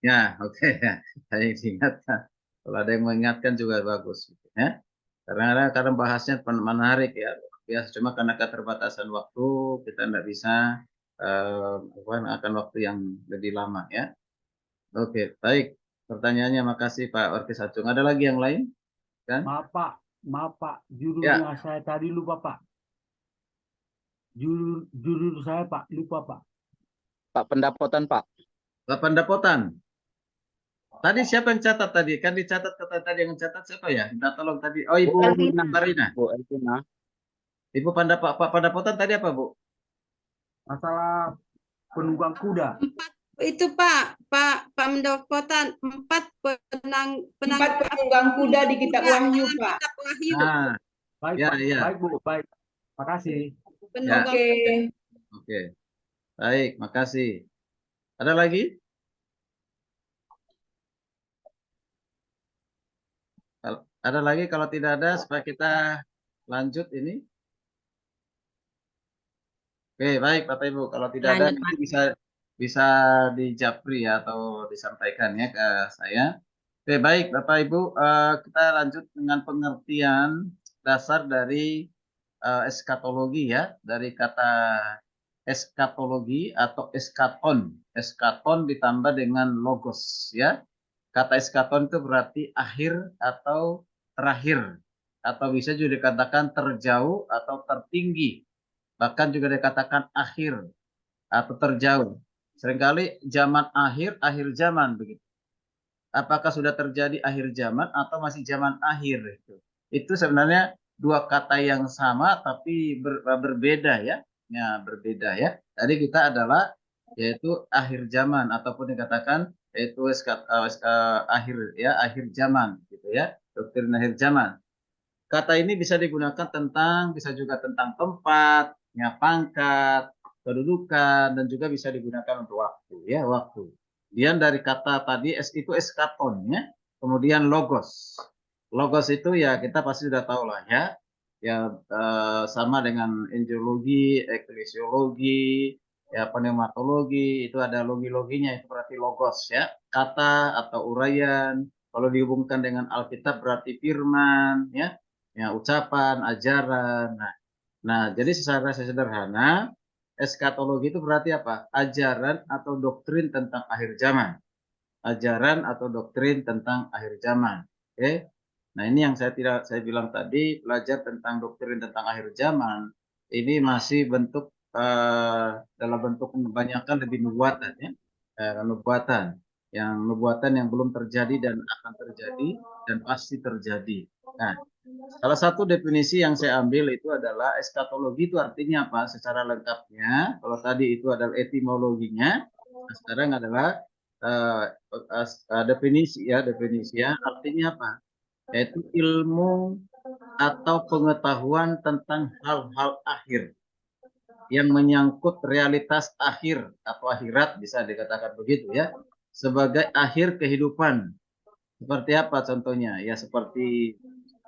Ya, oke ya. Saya ingatkan. Kalau ada yang mengingatkan juga bagus gitu ya. Karena bahasnya menarik ya. Biasa cuma karena keterbatasan waktu kita tidak bisa akan waktu yang lebih lama ya. Oke, baik. Pertanyaannya makasih Pak Orkes Acung. Ada lagi yang lain? Kan? Maaf Pak, judulnya saya tadi lupa Pak. Judul saya Pak, lupa Pak. Pak pendapotan, Pak. Pak pendapotan. Tadi siapa yang catat tadi? Kan dicatat kata tadi yang catat siapa ya? Minta tolong tadi. Oh, Ibu Marina. Bu Elvina. Ibu Pak pendapotan tadi apa, Bu? Masalah penunggang kuda. Itu Pak pendapotan 4 penunggang kuda di kitab Wahyu, Pak. Nah, Baik, ya, Pak. ya. Baik, Bu. Baik. Makasih. Ya. Oke. Baik, makasih. Ada lagi? Ada lagi? Kalau tidak ada, supaya kita lanjut ini. Oke, baik Bapak Ibu. Kalau tidak ada, nanti bisa dijapri ya, atau disampaikan ya ke saya. Oke, baik Bapak Ibu. Kita lanjut dengan pengertian dasar dari eskatologi ya, dari kata eskatologi atau eskaton. Eskaton ditambah dengan logos ya. Kata eskaton itu berarti akhir atau terakhir, atau bisa juga dikatakan terjauh atau tertinggi, bahkan juga dikatakan akhir atau terjauh. Seringkali zaman akhir zaman begitu. Apakah sudah terjadi akhir zaman atau masih zaman akhir itu? Itu sebenarnya dua kata yang sama tapi berbeda ya. Ya, berbeda ya. Tadi kita adalah yaitu akhir zaman ataupun dikatakan yaitu akhir ya, akhir zaman gitu ya. Doktrin akhir zaman. Kata ini bisa digunakan bisa juga tentang tempat, ya, pangkat, kedudukan, dan juga bisa digunakan untuk waktu ya, waktu. Kemudian dari kata tadi itu eskaton ya. Kemudian logos. Logos itu ya kita pasti sudah tahu lah ya. Ya sama dengan angelologi, eklesiologi, ya pneumatologi, itu ada logi-loginya, itu berarti logos ya. Kata atau uraian. Kalau dihubungkan dengan Alkitab berarti firman ya. Ya, ucapan, ajaran. Nah, jadi secara sederhana eskatologi itu berarti apa? Ajaran atau doktrin tentang akhir zaman. Ajaran atau doktrin tentang akhir zaman. Oke. Nah, ini yang saya bilang tadi, belajar tentang doktrin tentang akhir zaman ini masih bentuk dalam bentuk kebanyakan lebih nubuatan ya. Nubuatan yang belum terjadi dan akan terjadi dan pasti terjadi. Nah, salah satu definisi yang saya ambil itu adalah eskatologi itu artinya apa secara lengkapnya. Kalau tadi itu adalah etimologinya, nah sekarang adalah definisi ya, artinya apa? Yaitu ilmu atau pengetahuan tentang hal-hal akhir yang menyangkut realitas akhir atau akhirat, bisa dikatakan begitu ya, sebagai akhir kehidupan. Seperti apa contohnya? Ya seperti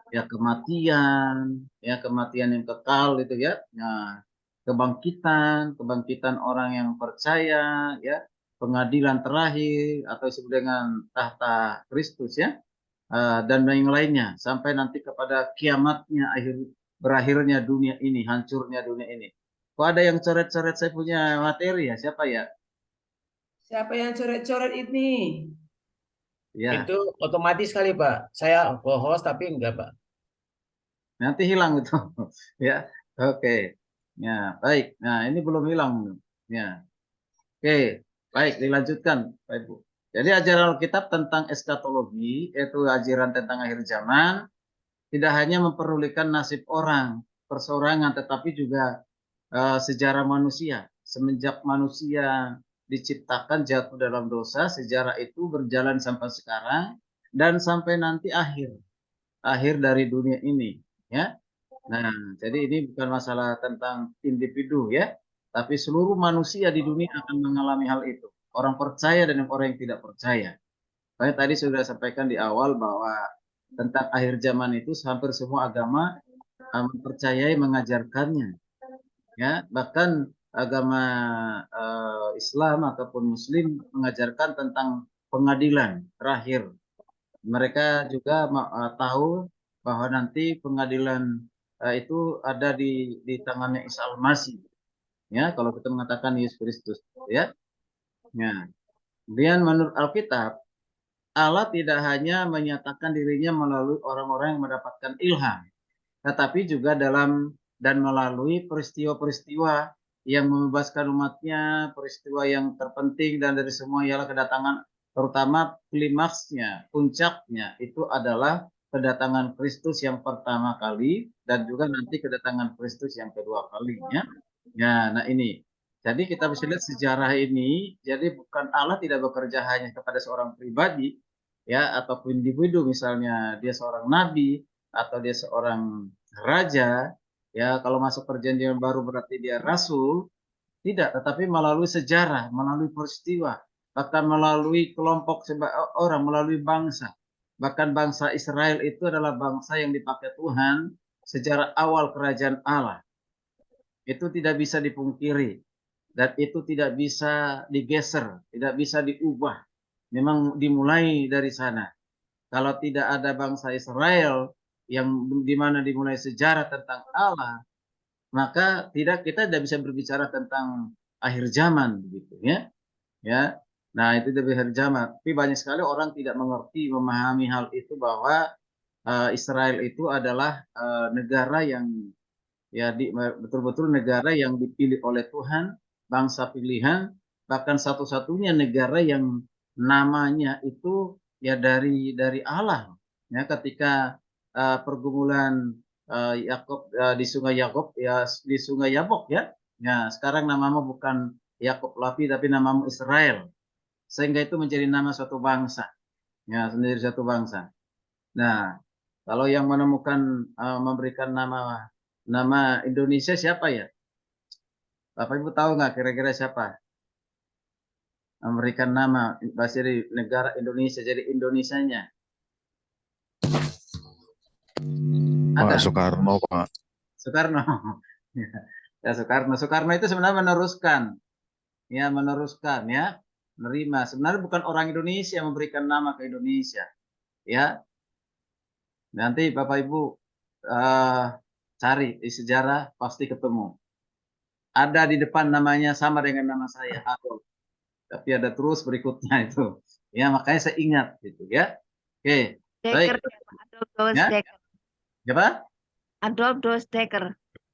ya kematian yang kekal itu ya. Nah, kebangkitan orang yang percaya ya, pengadilan terakhir atau disebut dengan tahta Kristus ya, dan yang lainnya sampai nanti kepada kiamatnya, berakhirnya dunia ini, hancurnya dunia ini. Kok ada yang coret-coret saya punya materi ya? Siapa ya? Siapa yang coret-coret ini? Ya. Itu otomatis kali Pak. Saya co-host tapi enggak Pak. Nanti hilang itu. Ya, oke. Ya, baik. Nah, ini belum hilang. Ya. Oke, baik, dilanjutkan, Pak Ibu. Jadi ajaran Alkitab tentang eskatologi, yaitu ajaran tentang akhir zaman, tidak hanya memperdulikan nasib orang, perseorangan, tetapi juga sejarah manusia. Semenjak manusia diciptakan jatuh dalam dosa, sejarah itu berjalan sampai sekarang dan sampai nanti akhir dari dunia ini ya. Nah, jadi ini bukan masalah tentang individu ya, tapi seluruh manusia di dunia akan mengalami hal itu, orang percaya dan orang yang tidak percaya. Saya tadi sudah sampaikan di awal bahwa tentang akhir zaman itu hampir semua agama mempercayai mengajarkannya. Ya, bahkan agama Islam ataupun Muslim mengajarkan tentang pengadilan terakhir. Mereka juga tahu bahwa nanti pengadilan itu ada di tangannya Isa Al-Masih. Ya, kalau kita mengatakan Yesus Kristus, ya. Ya. Kemudian menurut Alkitab, Allah tidak hanya menyatakan dirinya melalui orang-orang yang mendapatkan ilham, tetapi juga dalam dan melalui peristiwa-peristiwa yang membebaskan umatnya, peristiwa yang terpenting dan dari semua ialah kedatangan, terutama klimaksnya, puncaknya itu adalah kedatangan Kristus yang pertama kali dan juga nanti kedatangan Kristus yang kedua kalinya. Ya, nah ini. Jadi kita bisa lihat sejarah ini, jadi bukan Allah tidak bekerja hanya kepada seorang pribadi, ya, atau individu, misalnya dia seorang nabi atau dia seorang raja, ya, kalau masuk perjanjian baru berarti dia rasul, tidak, tetapi melalui sejarah, melalui peristiwa, bahkan melalui kelompok orang, melalui bangsa. Bahkan bangsa Israel itu adalah bangsa yang dipakai Tuhan sejak awal kerajaan Allah. Itu tidak bisa dipungkiri. Dan itu tidak bisa digeser, tidak bisa diubah. Memang dimulai dari sana. Kalau tidak ada bangsa Israel yang dimana dimulai sejarah tentang Allah, maka kita tidak bisa berbicara tentang akhir zaman, begitu ya. Ya, nah itu dari akhir zaman. Tapi banyak sekali orang tidak mengerti, memahami hal itu bahwa Israel itu adalah negara yang ya betul-betul negara yang dipilih oleh Tuhan, bangsa pilihan, bahkan satu-satunya negara yang namanya itu ya dari Allah. Ya, ketika pergumulan Yakub di Sungai Yakub, ya di Sungai Yabok, ya. Ya, sekarang namamu bukan Yakub Lapi tapi namamu Israel. Sehingga itu menjadi nama suatu bangsa. Ya, sendiri satu bangsa. Nah, kalau yang menemukan memberikan nama Indonesia siapa ya? Bapak Ibu tahu nggak kira-kira siapa? Memberikan nama bahasa dari negara Indonesia jadi Indonesianya. Pak Soekarno, Pak. Soekarno. Ya, Soekarno. Soekarno itu sebenarnya meneruskan. Ya, meneruskan ya. Menerima. Sebenarnya bukan orang Indonesia yang memberikan nama ke Indonesia. Ya. Nanti Bapak Ibu cari di sejarah pasti ketemu. Ada di depan namanya sama dengan nama saya, Adolf. Tapi ada terus berikutnya itu. Ya, makanya saya ingat gitu ya. Oke. Baik. Adolf Doosdekker. Siapa? Adolf Doosdekker.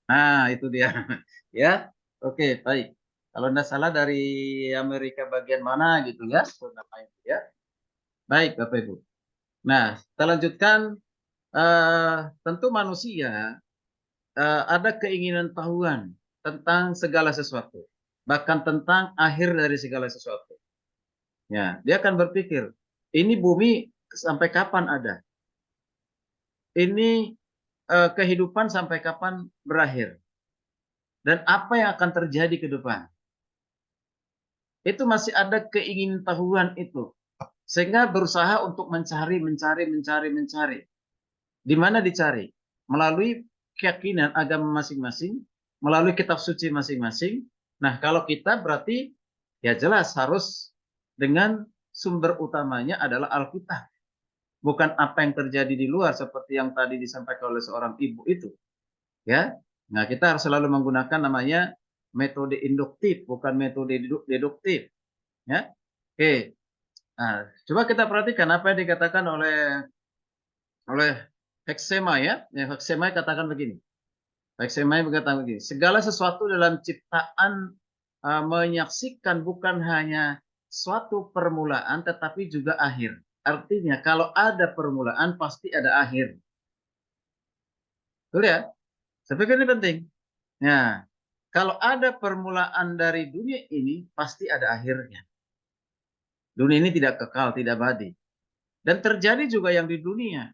Nah, itu dia. Ya. Oke, baik. Kalau tidak salah dari Amerika bagian mana gitu ya, namanya ya. Baik, Bapak Ibu. Nah, kita lanjutkan. Tentu manusia ada keinginan tahuan tentang segala sesuatu, bahkan tentang akhir dari segala sesuatu. Ya, dia akan berpikir, ini bumi sampai kapan ada? Ini kehidupan sampai kapan berakhir? Dan apa yang akan terjadi ke depan? Itu masih ada keinginan tahuan itu. Sehingga berusaha untuk mencari. Di mana dicari? Melalui keyakinan agama masing-masing, melalui kitab suci masing-masing. Nah, kalau kita berarti ya jelas harus dengan sumber utamanya adalah Alkitab. Bukan apa yang terjadi di luar seperti yang tadi disampaikan oleh seorang ibu itu. Ya. Nah, kita harus selalu menggunakan namanya metode induktif, bukan metode deduktif. Ya. Oke. Nah, coba kita perhatikan apa yang dikatakan oleh Heksema ya. Heksema katakan begini. Heksema berkata begini, segala sesuatu dalam ciptaan menyaksikan bukan hanya suatu permulaan tetapi juga akhir. Artinya kalau ada permulaan pasti ada akhir. Betul ya? Saya pikir ini penting. Nah, kalau ada permulaan dari dunia ini pasti ada akhirnya. Dunia ini tidak kekal, tidak abadi. Dan terjadi juga yang di dunia.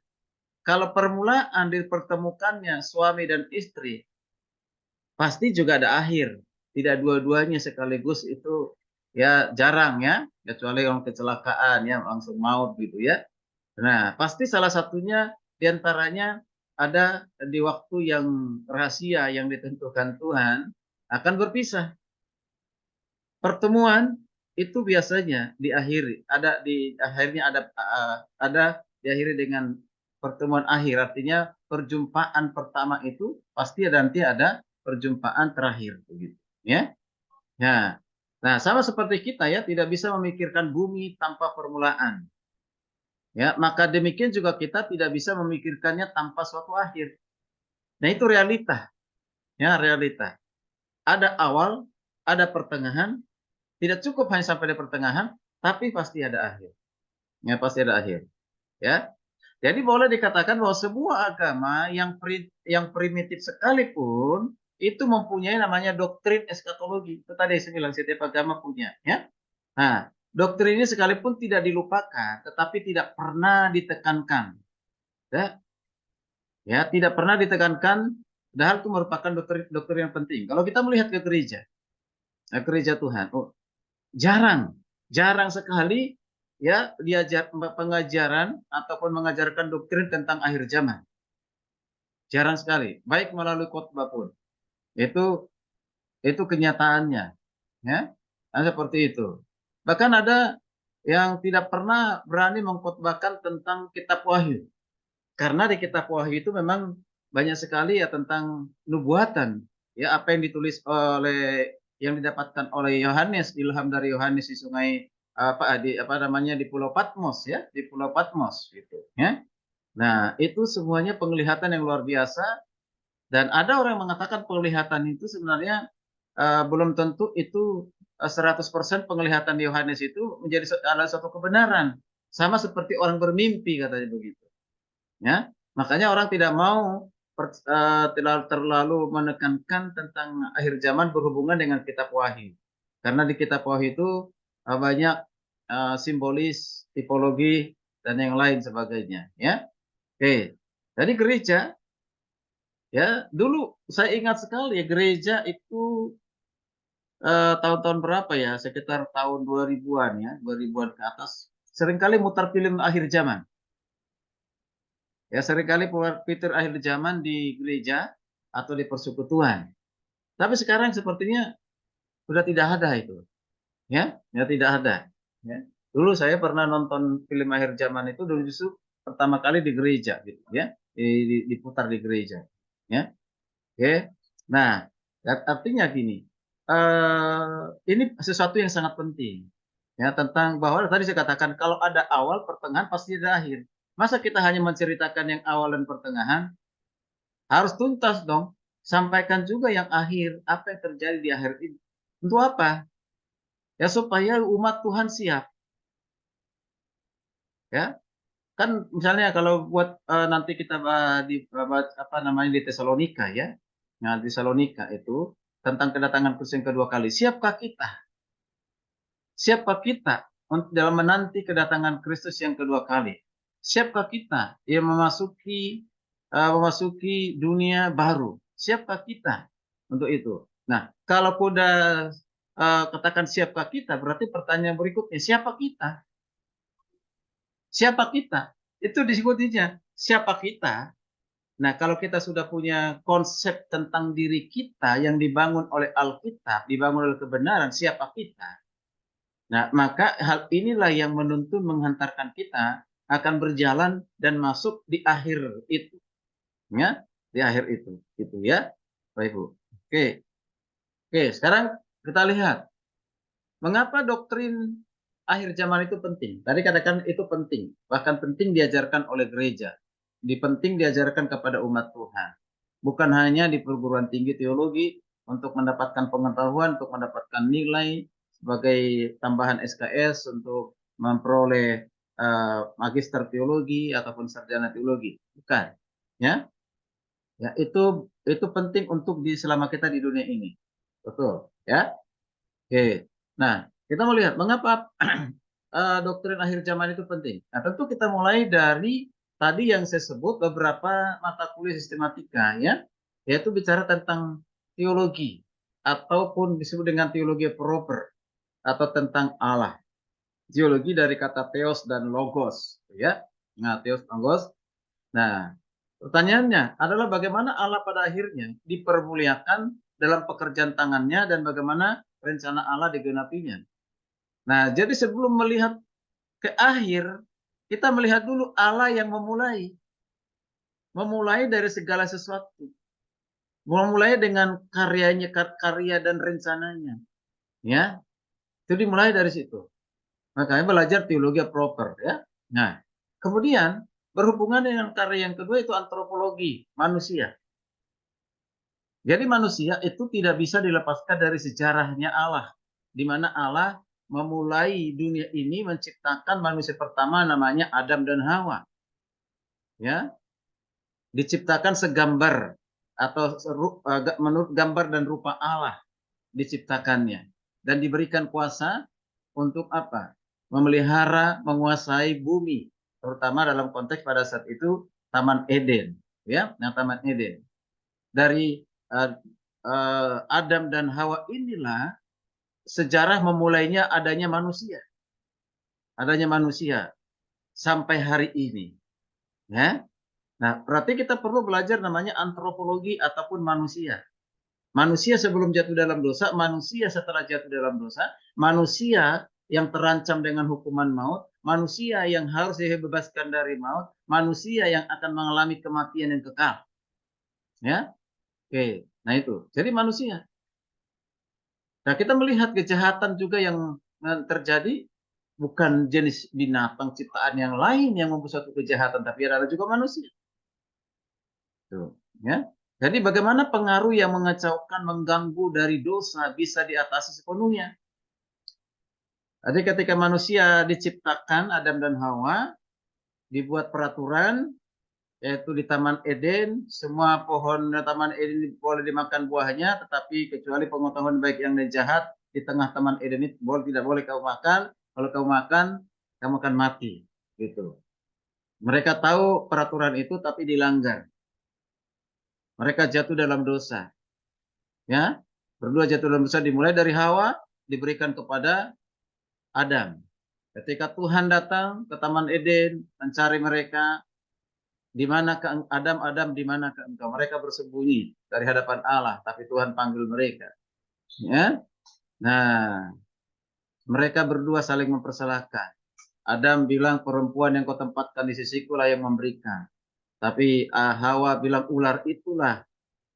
Kalau permulaan dipertemukannya suami dan istri, pasti juga ada akhir. Tidak dua-duanya sekaligus itu ya jarang ya, kecuali orang kecelakaan ya langsung maut gitu ya. Nah, pasti salah satunya diantaranya ada di waktu yang rahasia yang ditentukan Tuhan akan berpisah. Pertemuan itu biasanya diakhiri, ada diakhiri dengan pertemuan akhir, artinya perjumpaan pertama itu pasti nanti ada perjumpaan terakhir, begitu, ya. Nah, sama seperti kita ya, tidak bisa memikirkan bumi tanpa permulaan. Ya, maka demikian juga kita tidak bisa memikirkannya tanpa suatu akhir. Nah, itu realita. Ya, realita. Ada awal, ada pertengahan, tidak cukup hanya sampai di pertengahan, tapi pasti ada akhir. Ya, pasti ada akhir. Ya. Jadi boleh dikatakan bahwa semua agama yang primitif sekalipun itu mempunyai namanya doktrin eskatologi. Itu tadi saya bilang setiap agama punya, ya. Nah, doktrin ini sekalipun tidak dilupakan, tetapi tidak pernah ditekankan. Ya, tidak pernah ditekankan, padahal itu merupakan doktrin yang penting. Kalau kita melihat ke gereja, gereja Tuhan, jarang sekali ya diajar pengajaran ataupun mengajarkan doktrin tentang akhir zaman. Jarang sekali, baik melalui khotbah pun. Itu kenyataannya, ya. Nah, seperti itu. Bahkan ada yang tidak pernah berani mengkhotbahkan tentang kitab Wahyu. Karena di kitab Wahyu itu memang banyak sekali ya tentang nubuatan, ya apa yang ditulis oleh yang didapatkan oleh Yohanes, ilham dari Yohanes di sungai di Pulau Patmos, ya, di Pulau Patmos gitu, ya. Nah, itu semuanya penglihatan yang luar biasa, dan ada orang yang mengatakan penglihatan itu sebenarnya belum tentu itu 100% penglihatan Yohanes itu menjadi adalah suatu kebenaran, sama seperti orang bermimpi katanya begitu. Ya, makanya orang tidak mau terlalu menekankan tentang akhir zaman berhubungan dengan kitab Wahyu, karena di kitab Wahyu itu banyak simbolis, tipologi dan yang lain sebagainya, ya. Oke, jadi gereja, ya dulu saya ingat sekali ya gereja itu tahun-tahun berapa ya, sekitar tahun 2000-an ya, 2000-an ke atas, seringkali mutar film akhir zaman. Ya, seringkali fitur akhir zaman di gereja atau di persekutuan. Tapi sekarang sepertinya sudah tidak ada itu. Ya tidak ada. Ya. Dulu saya pernah nonton film akhir zaman itu dulu justru pertama kali di gereja gitu, ya. Diputar di gereja. Ya. Oke. Nah, artinya gini. Ini sesuatu yang sangat penting. Ya, tentang bahwa tadi saya katakan kalau ada awal, pertengahan pasti ada akhir. Masa kita hanya menceritakan yang awal dan pertengahan? Harus tuntas dong. Sampaikan juga yang akhir, apa yang terjadi di akhir ini. Untuk apa? Ya supaya umat Tuhan siap. Ya. Kan misalnya kalau buat nanti kita di Tesalonika ya. Nah, di Tesalonika itu tentang kedatangan Kristus yang kedua kali. Siapkah kita? Siapkah kita dalam menanti kedatangan Kristus yang kedua kali? Siapkah kita yang memasuki dunia baru? Siapkah kita untuk itu? Nah, kalau udah katakan siapkah kita, berarti pertanyaan berikutnya, siapa kita? Siapa kita? Itu disebutnya siapa kita. Nah, kalau kita sudah punya konsep tentang diri kita yang dibangun oleh Alkitab, dibangun oleh kebenaran, siapa kita? Nah, maka hal inilah yang menuntun menghantarkan kita akan berjalan dan masuk di akhir itu. Ya, di akhir itu. Gitu ya, Bapak Ibu. Oke, sekarang kita lihat. Mengapa doktrin akhir zaman itu penting? Tadi katakan itu penting. Bahkan penting diajarkan oleh gereja. Penting diajarkan kepada umat Tuhan. Bukan hanya di perguruan tinggi teologi untuk mendapatkan pengetahuan, untuk mendapatkan nilai sebagai tambahan SKS untuk memperoleh magister teologi ataupun sarjana teologi, bukan, ya itu penting untuk selama kita di dunia ini, betul, ya. Oke, nah kita melihat mengapa doktrin akhir zaman itu penting. Nah tentu kita mulai dari tadi yang saya sebut beberapa mata kuliah sistematika, ya, yaitu bicara tentang teologi ataupun disebut dengan teologi proper atau tentang Allah. Teologi dari kata theos dan logos, ya. Nah, Theos Logos. Nah, pertanyaannya adalah bagaimana Allah pada akhirnya dipermuliakan dalam pekerjaan tangannya dan bagaimana rencana Allah digenapinya. Nah, jadi sebelum melihat ke akhir, kita melihat dulu Allah yang memulai. Memulai dari segala sesuatu. Memulai dengan karyanya, karya dan rencananya. Ya, itu dimulai dari situ. Makanya belajar teologi proper, ya. Nah, kemudian berhubungan dengan karya yang kedua itu antropologi manusia. Jadi manusia itu tidak bisa dilepaskan dari sejarahnya Allah, di mana Allah memulai dunia ini menciptakan manusia pertama namanya Adam dan Hawa. Ya, diciptakan segambar atau menurut gambar dan rupa Allah diciptakannya dan diberikan kuasa untuk apa? Memelihara, menguasai bumi, terutama dalam konteks pada saat itu Taman Eden, ya, nah Taman Eden. Dari Adam dan Hawa inilah sejarah memulainya adanya manusia. Adanya manusia sampai hari ini. Ya. Nah, berarti kita perlu belajar namanya antropologi ataupun manusia. Manusia sebelum jatuh dalam dosa, manusia setelah jatuh dalam dosa, manusia yang terancam dengan hukuman maut, manusia yang harus dibebaskan dari maut, manusia yang akan mengalami kematian yang kekal. Ya. Oke, nah itu. Jadi manusia. Nah, kita melihat kejahatan juga yang terjadi bukan jenis binatang ciptaan yang lain yang membuat suatu kejahatan, tapi adalah juga manusia. Tuh, ya. Jadi bagaimana pengaruh yang mengacaukan, mengganggu dari dosa bisa diatasi sepenuhnya. Jadi ketika manusia diciptakan, Adam dan Hawa, dibuat peraturan, yaitu di Taman Eden, semua pohon Taman Eden boleh dimakan buahnya, tetapi kecuali pengetahuan baik yang dan jahat, di tengah Taman Eden itu tidak boleh kau makan, kalau kau makan, kamu akan mati. Gitu. Mereka tahu peraturan itu, tapi dilanggar. Mereka jatuh dalam dosa. Ya, berdua jatuh dalam dosa dimulai dari Hawa, diberikan kepada Adam. Ketika Tuhan datang ke Taman Eden mencari mereka, di mana ke Adam, Adam di mana ke engkau? Mereka bersembunyi dari hadapan Allah, tapi Tuhan panggil mereka. Ya, nah, mereka berdua saling mempersalahkan. Adam bilang perempuan yang kau tempatkan di sisiku lah yang memberikan. Tapi Hawa bilang ular itulah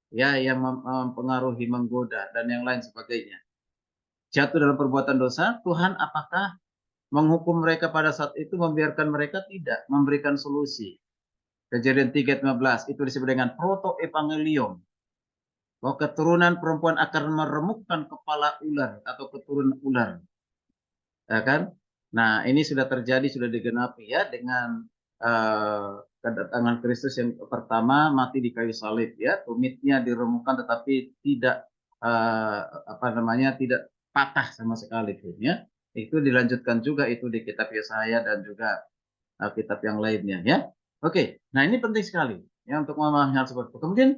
ya yang mempengaruhi, menggoda dan yang lain sebagainya. Jatuh dalam perbuatan dosa, Tuhan apakah menghukum mereka pada saat itu, membiarkan mereka? Tidak, memberikan solusi. Kejadian 3:15 itu disebut dengan proto evangelium. Bahwa keturunan perempuan akan meremukkan kepala ular atau keturunan ular. Ya kan? Nah, ini sudah terjadi, sudah digenapi ya dengan kedatangan Kristus yang pertama mati di kayu salib ya, tumitnya diremukkan tetapi tidak tidak patah sama sekali ya. Itu dilanjutkan juga itu di kitab Yesaya dan juga kitab yang lainnya ya. Oke, nah ini penting sekali ya untuk memahami hal seperti itu. Kemudian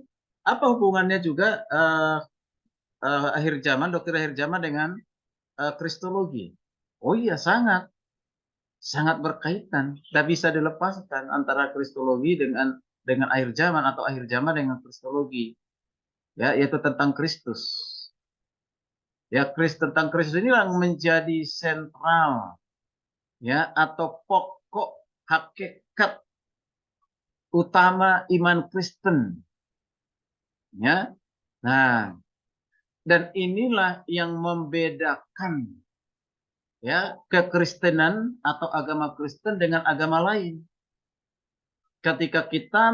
apa hubungannya juga akhir zaman, doktrin akhir zaman dengan kristologi? Oh iya, sangat berkaitan, tidak bisa dilepaskan antara kristologi dengan akhir zaman atau akhir zaman dengan kristologi, ya, yaitu tentang Kristus. Ya, tentang Kristus inilah yang menjadi sentral, ya, atau pokok hakikat utama iman Kristen, ya. Nah, dan inilah yang membedakan ya kekristenan atau agama Kristen dengan agama lain. Ketika kita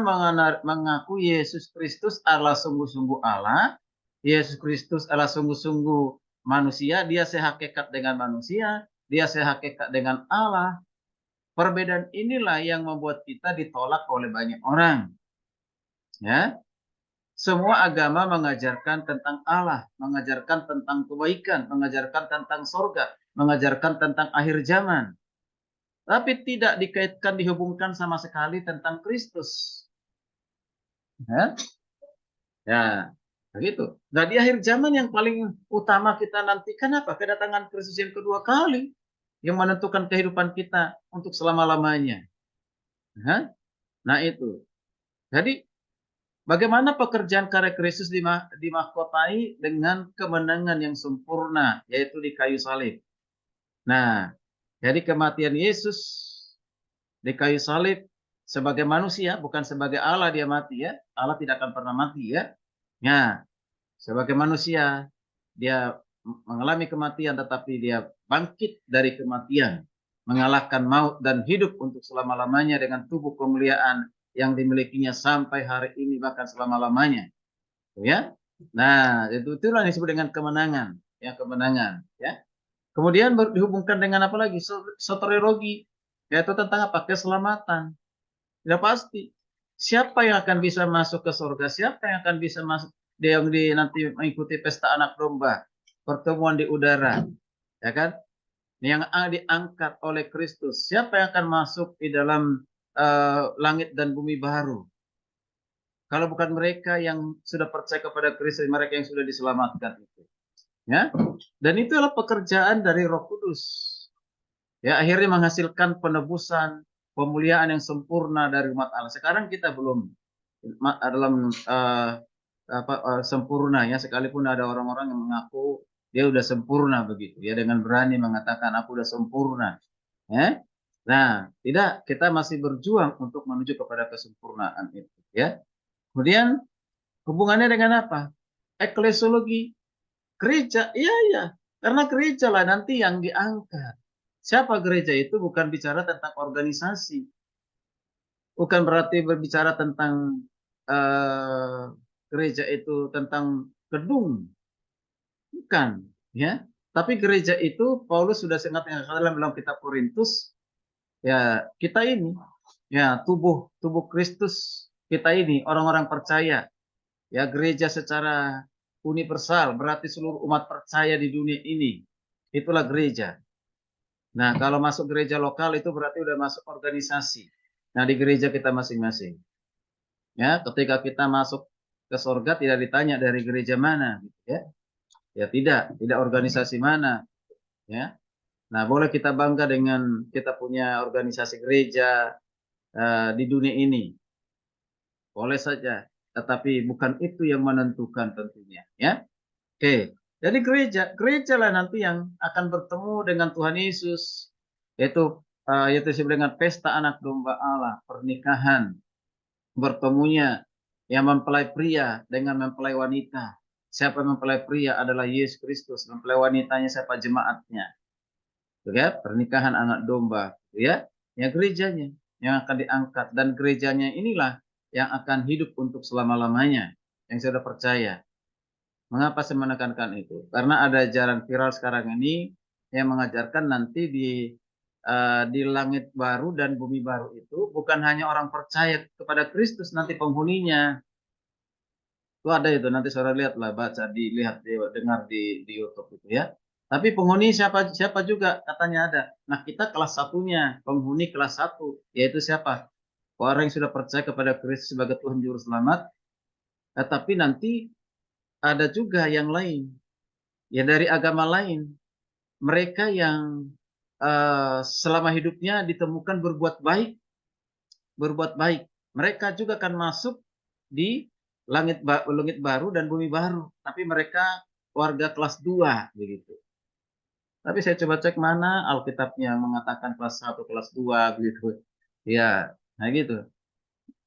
mengaku Yesus Kristus adalah sungguh-sungguh Allah, Yesus Kristus adalah sungguh-sungguh manusia, dia sehakikat dengan manusia, dia sehakikat dengan Allah. Perbedaan inilah yang membuat kita ditolak oleh banyak orang. Ya. Semua agama mengajarkan tentang Allah, mengajarkan tentang kebaikan, mengajarkan tentang surga, mengajarkan tentang akhir zaman. Tapi tidak dikaitkan, dihubungkan sama sekali tentang Kristus. Ya, ya begitu. Nah, di akhir zaman yang paling utama kita nantikan apa? Kedatangan Kristus yang kedua kali, yang menentukan kehidupan kita untuk selama-lamanya. Hah? Nah itu. Jadi bagaimana pekerjaan karya Kristus dimahkotai dengan kemenangan yang sempurna, yaitu di kayu salib. Nah, jadi kematian Yesus di kayu salib sebagai manusia, bukan sebagai Allah dia mati ya. Allah tidak akan pernah mati ya. Nah, sebagai manusia dia mengalami kematian, tetapi dia bangkit dari kematian, mengalahkan maut dan hidup untuk selama-lamanya dengan tubuh kemuliaan yang dimilikinya sampai hari ini bahkan selama-lamanya. Ya. Nah, itulah yang disebut dengan kemenangan, ya kemenangan, ya. Kemudian dihubungkan dengan apa lagi? Soteriologi, yaitu tentang apa? Keselamatan. Ya pasti. Siapa yang akan bisa masuk ke surga? Siapa yang akan bisa masuk nanti mengikuti pesta anak domba, pertemuan di udara, ya kan? Yang diangkat oleh Kristus. Siapa yang akan masuk di dalam langit dan bumi baru? Kalau bukan mereka yang sudah percaya kepada Kristus, mereka yang sudah diselamatkan itu. Ya. Dan itu adalah pekerjaan dari Roh Kudus. Ya, akhirnya menghasilkan penebusan, pemuliaan yang sempurna dari umat Allah. Sekarang kita belum dalam sempurna ya, sekalipun ada orang-orang yang mengaku dia udah sempurna begitu ya, dengan berani mengatakan aku udah sempurna. Ya. Nah, tidak, kita masih berjuang untuk menuju kepada kesempurnaan itu ya. Kemudian hubungannya dengan apa? Eklesiologi, gereja, iya, karena gereja lah nanti yang diangkat. Siapa gereja itu? Bukan bicara tentang organisasi, bukan berarti berbicara tentang gereja itu tentang gedung, bukan, ya. Tapi gereja itu Paulus sudah sangat mengatakan dalam kitab Korintus, ya kita ini, ya tubuh Kristus. Kita ini orang-orang percaya, ya gereja secara universal berarti seluruh umat percaya di dunia ini, itulah gereja. Nah kalau masuk gereja lokal itu berarti udah masuk organisasi. Nah di gereja kita masing-masing, ya ketika kita masuk ke surga tidak ditanya dari gereja mana, gitu, ya tidak organisasi mana, ya. Nah boleh kita bangga dengan kita punya organisasi gereja di dunia ini. Boleh saja, tetapi bukan itu yang menentukan tentunya, ya. Oke, jadi gereja lah nanti yang akan bertemu dengan Tuhan Yesus, yaitu disebut dengan pesta anak domba Allah, pernikahan, bertemunya yang mempelai pria dengan mempelai wanita. Siapa yang mempelai pria adalah Yesus Kristus, mempelai wanitanya siapa? Jemaatnya. Ya, pernikahan anak domba, ya. Ya gerejanya yang akan diangkat, dan gerejanya inilah yang akan hidup untuk selama-lamanya, yang saya sudah percaya. Mengapa saya menekankan itu? Karena ada ajaran viral sekarang ini yang mengajarkan nanti di langit baru dan bumi baru itu bukan hanya orang percaya kepada Kristus nanti penghuninya. Itu ada itu, nanti saudara lihatlah, baca, dengar di YouTube itu ya. Tapi penghuni siapa juga katanya ada. Nah kita kelas satunya, penghuni kelas 1, yaitu siapa? Orang yang sudah percaya kepada Kristus sebagai Tuhan Juru Selamat. Tapi nanti ada juga yang lain, ya dari agama lain. Mereka yang selama hidupnya ditemukan berbuat baik. Mereka juga akan masuk di langit baru dan bumi baru. Tapi mereka warga kelas 2 begitu. Tapi saya coba cek mana Alkitabnya mengatakan kelas 1, kelas 2 begitu. Ya, nah gitu.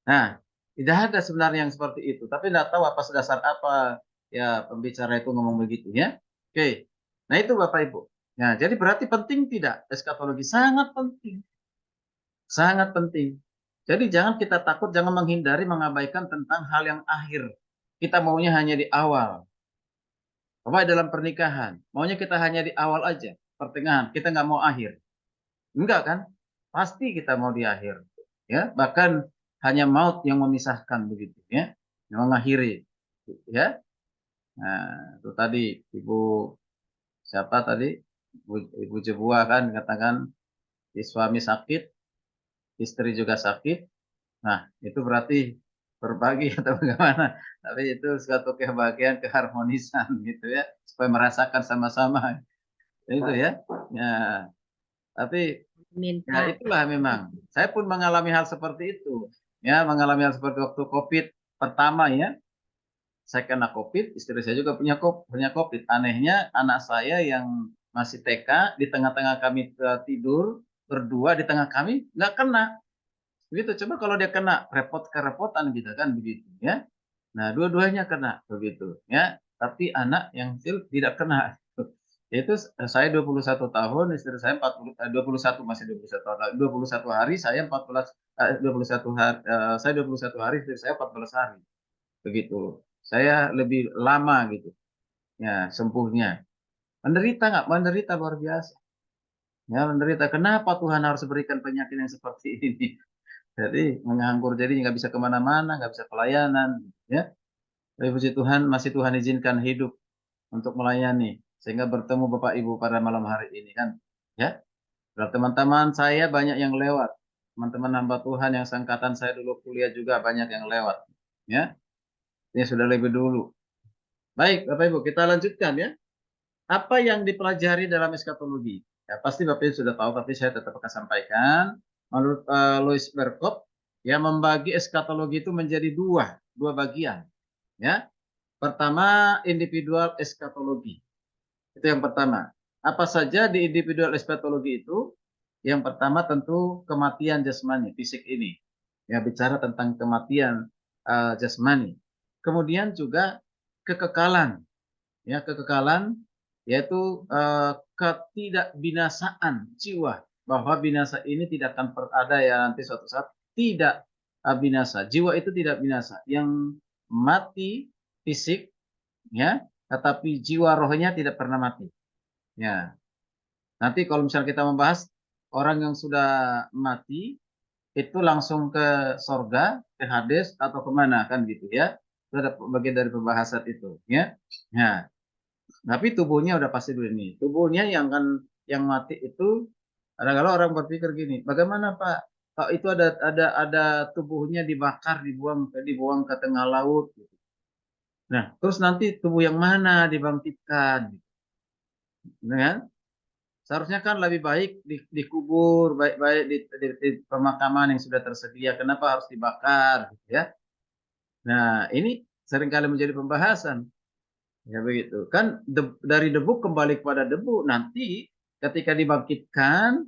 Nah, tidak ada sebenarnya yang seperti itu. Tapi tidak tahu apa dasar apa ya pembicara itu ngomong begitu ya. Oke. Nah itu Bapak Ibu. Nah, jadi berarti penting tidak eskatologi? Sangat penting. Sangat penting. Jadi jangan kita takut, jangan menghindari, mengabaikan tentang hal yang akhir. Kita maunya hanya di awal. Apa dalam pernikahan? Maunya kita hanya di awal aja, pertengahan. Kita nggak mau akhir. Enggak kan? Pasti kita mau di akhir. Ya, bahkan hanya maut yang memisahkan begitu ya. Yang mengakhiri. Ya. Nah, itu tadi Ibu siapa tadi? Ibu Jebua kan katakan suami sakit, istri juga sakit. Nah, itu berarti berbagi atau bagaimana? Tapi itu suatu kebahagiaan, keharmonisan gitu ya, supaya merasakan sama-sama itu ya. Ya. Tapi Ya, itulah memang. Saya pun mengalami hal seperti itu. Ya, mengalami hal seperti waktu COVID pertama ya. Saya kena COVID, istri saya juga punya COVID. Anehnya anak saya yang masih TK di tengah-tengah kami tidur berdua di tengah kami nggak kena. Begitu. Coba kalau dia kena kerepotan gitu kan begitu ya. Nah, dua-duanya kena begitu ya. Tapi anak yang kecil tidak kena. Itu saya 21 tahun, istri saya 21 masih 21 tahun. 21 hari, saya 21 hari, saya 21 hari, istri saya 14 hari. Begitu. Saya lebih lama gitu. Ya, sembuhnya. Menderita nggak? Menderita luar biasa. Ya, menderita. Kenapa Tuhan harus berikan penyakit yang seperti ini? Jadi menganggur, jadi nggak bisa kemana-mana, nggak bisa pelayanan. Ya, tapi puji Tuhan masih Tuhan izinkan hidup untuk melayani sehingga bertemu Bapak Ibu pada malam hari ini kan. Ya, teman-teman saya banyak yang lewat. Teman-teman hamba Tuhan yang seangkatan saya dulu kuliah juga banyak yang lewat. Ya, ini sudah lebih dulu. Baik, Bapak Ibu, kita lanjutkan ya. Apa yang dipelajari dalam eskatologi? Ya, pasti Bapak Ibu sudah tahu, tapi saya tetap akan sampaikan. Menurut Louis Berkop, ya membagi eskatologi itu menjadi dua bagian. Ya, pertama individual eskatologi. Itu yang pertama. Apa saja di individual eskatologi itu? Yang pertama tentu kematian jasmani, fisik ini. Ya, bicara tentang kematian jasmani. Kemudian juga kekekalan. Ya, kekekalan yaitu ketidakbinasaan jiwa, bahwa binasa ini tidak akan ada ya nanti suatu saat tidak binasa. Jiwa itu tidak binasa. Yang mati fisik ya, tetapi jiwa rohnya tidak pernah mati. Ya. Nanti kalau misalnya kita membahas orang yang sudah mati itu langsung ke sorga, ke Hades atau kemana kan gitu ya. Itu ada bagian dari pembahasan itu ya. Nah, tapi tubuhnya udah pasti dulu ini. Tubuhnya yang mati itu kadang-kadang orang berpikir gini, bagaimana Pak? Kalau itu ada tubuhnya dibakar, dibuang ke tengah laut gitu. Nah, terus nanti tubuh yang mana dibangkitkan? Kan? Seharusnya kan lebih baik dikubur, baik-baik di pemakaman yang sudah tersedia. Kenapa harus dibakar gitu ya? Nah, ini seringkali menjadi pembahasan. Ya begitu. Kan dari debu kembali kepada debu. Nanti ketika dibangkitkan,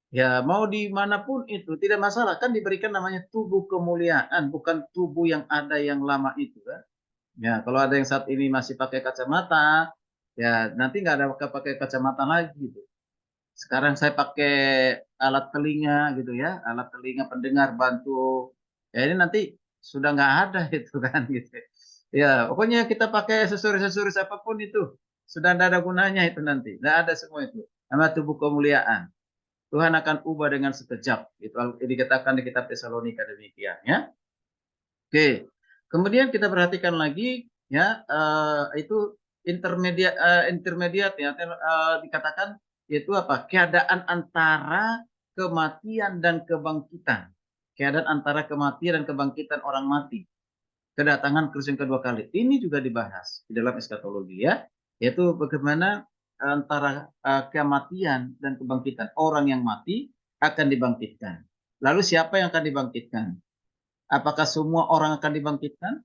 ya mau dimanapun itu tidak masalah. Kan diberikan namanya tubuh kemuliaan, bukan tubuh yang ada yang lama itu kan. Ya, kalau ada yang saat ini masih pakai kacamata, ya nanti nggak ada pakai kacamata lagi gitu. Sekarang saya pakai alat telinga gitu ya, alat telinga pendengar bantu. Ya ini nanti sudah nggak ada itu kan gitu. Ya, pokoknya kita pakai aksesoris apapun itu sudah tidak ada gunanya itu nanti. Tidak ada semua itu. Nama tubuh kemuliaan. Tuhan akan ubah dengan sekejap. Itu dikatakan di kitab Tesalonika demikian ya. Oke. Kemudian kita perhatikan lagi ya itu intermediate ya dikatakan yaitu apa? Keadaan antara kematian dan kebangkitan. Keadaan antara kematian dan kebangkitan orang mati. Kedatangan Kristus yang kedua kali. Ini juga dibahas di dalam eskatologi ya, yaitu bagaimana antara kematian dan kebangkitan. Orang yang mati akan dibangkitkan. Lalu siapa yang akan dibangkitkan? Apakah semua orang akan dibangkitkan?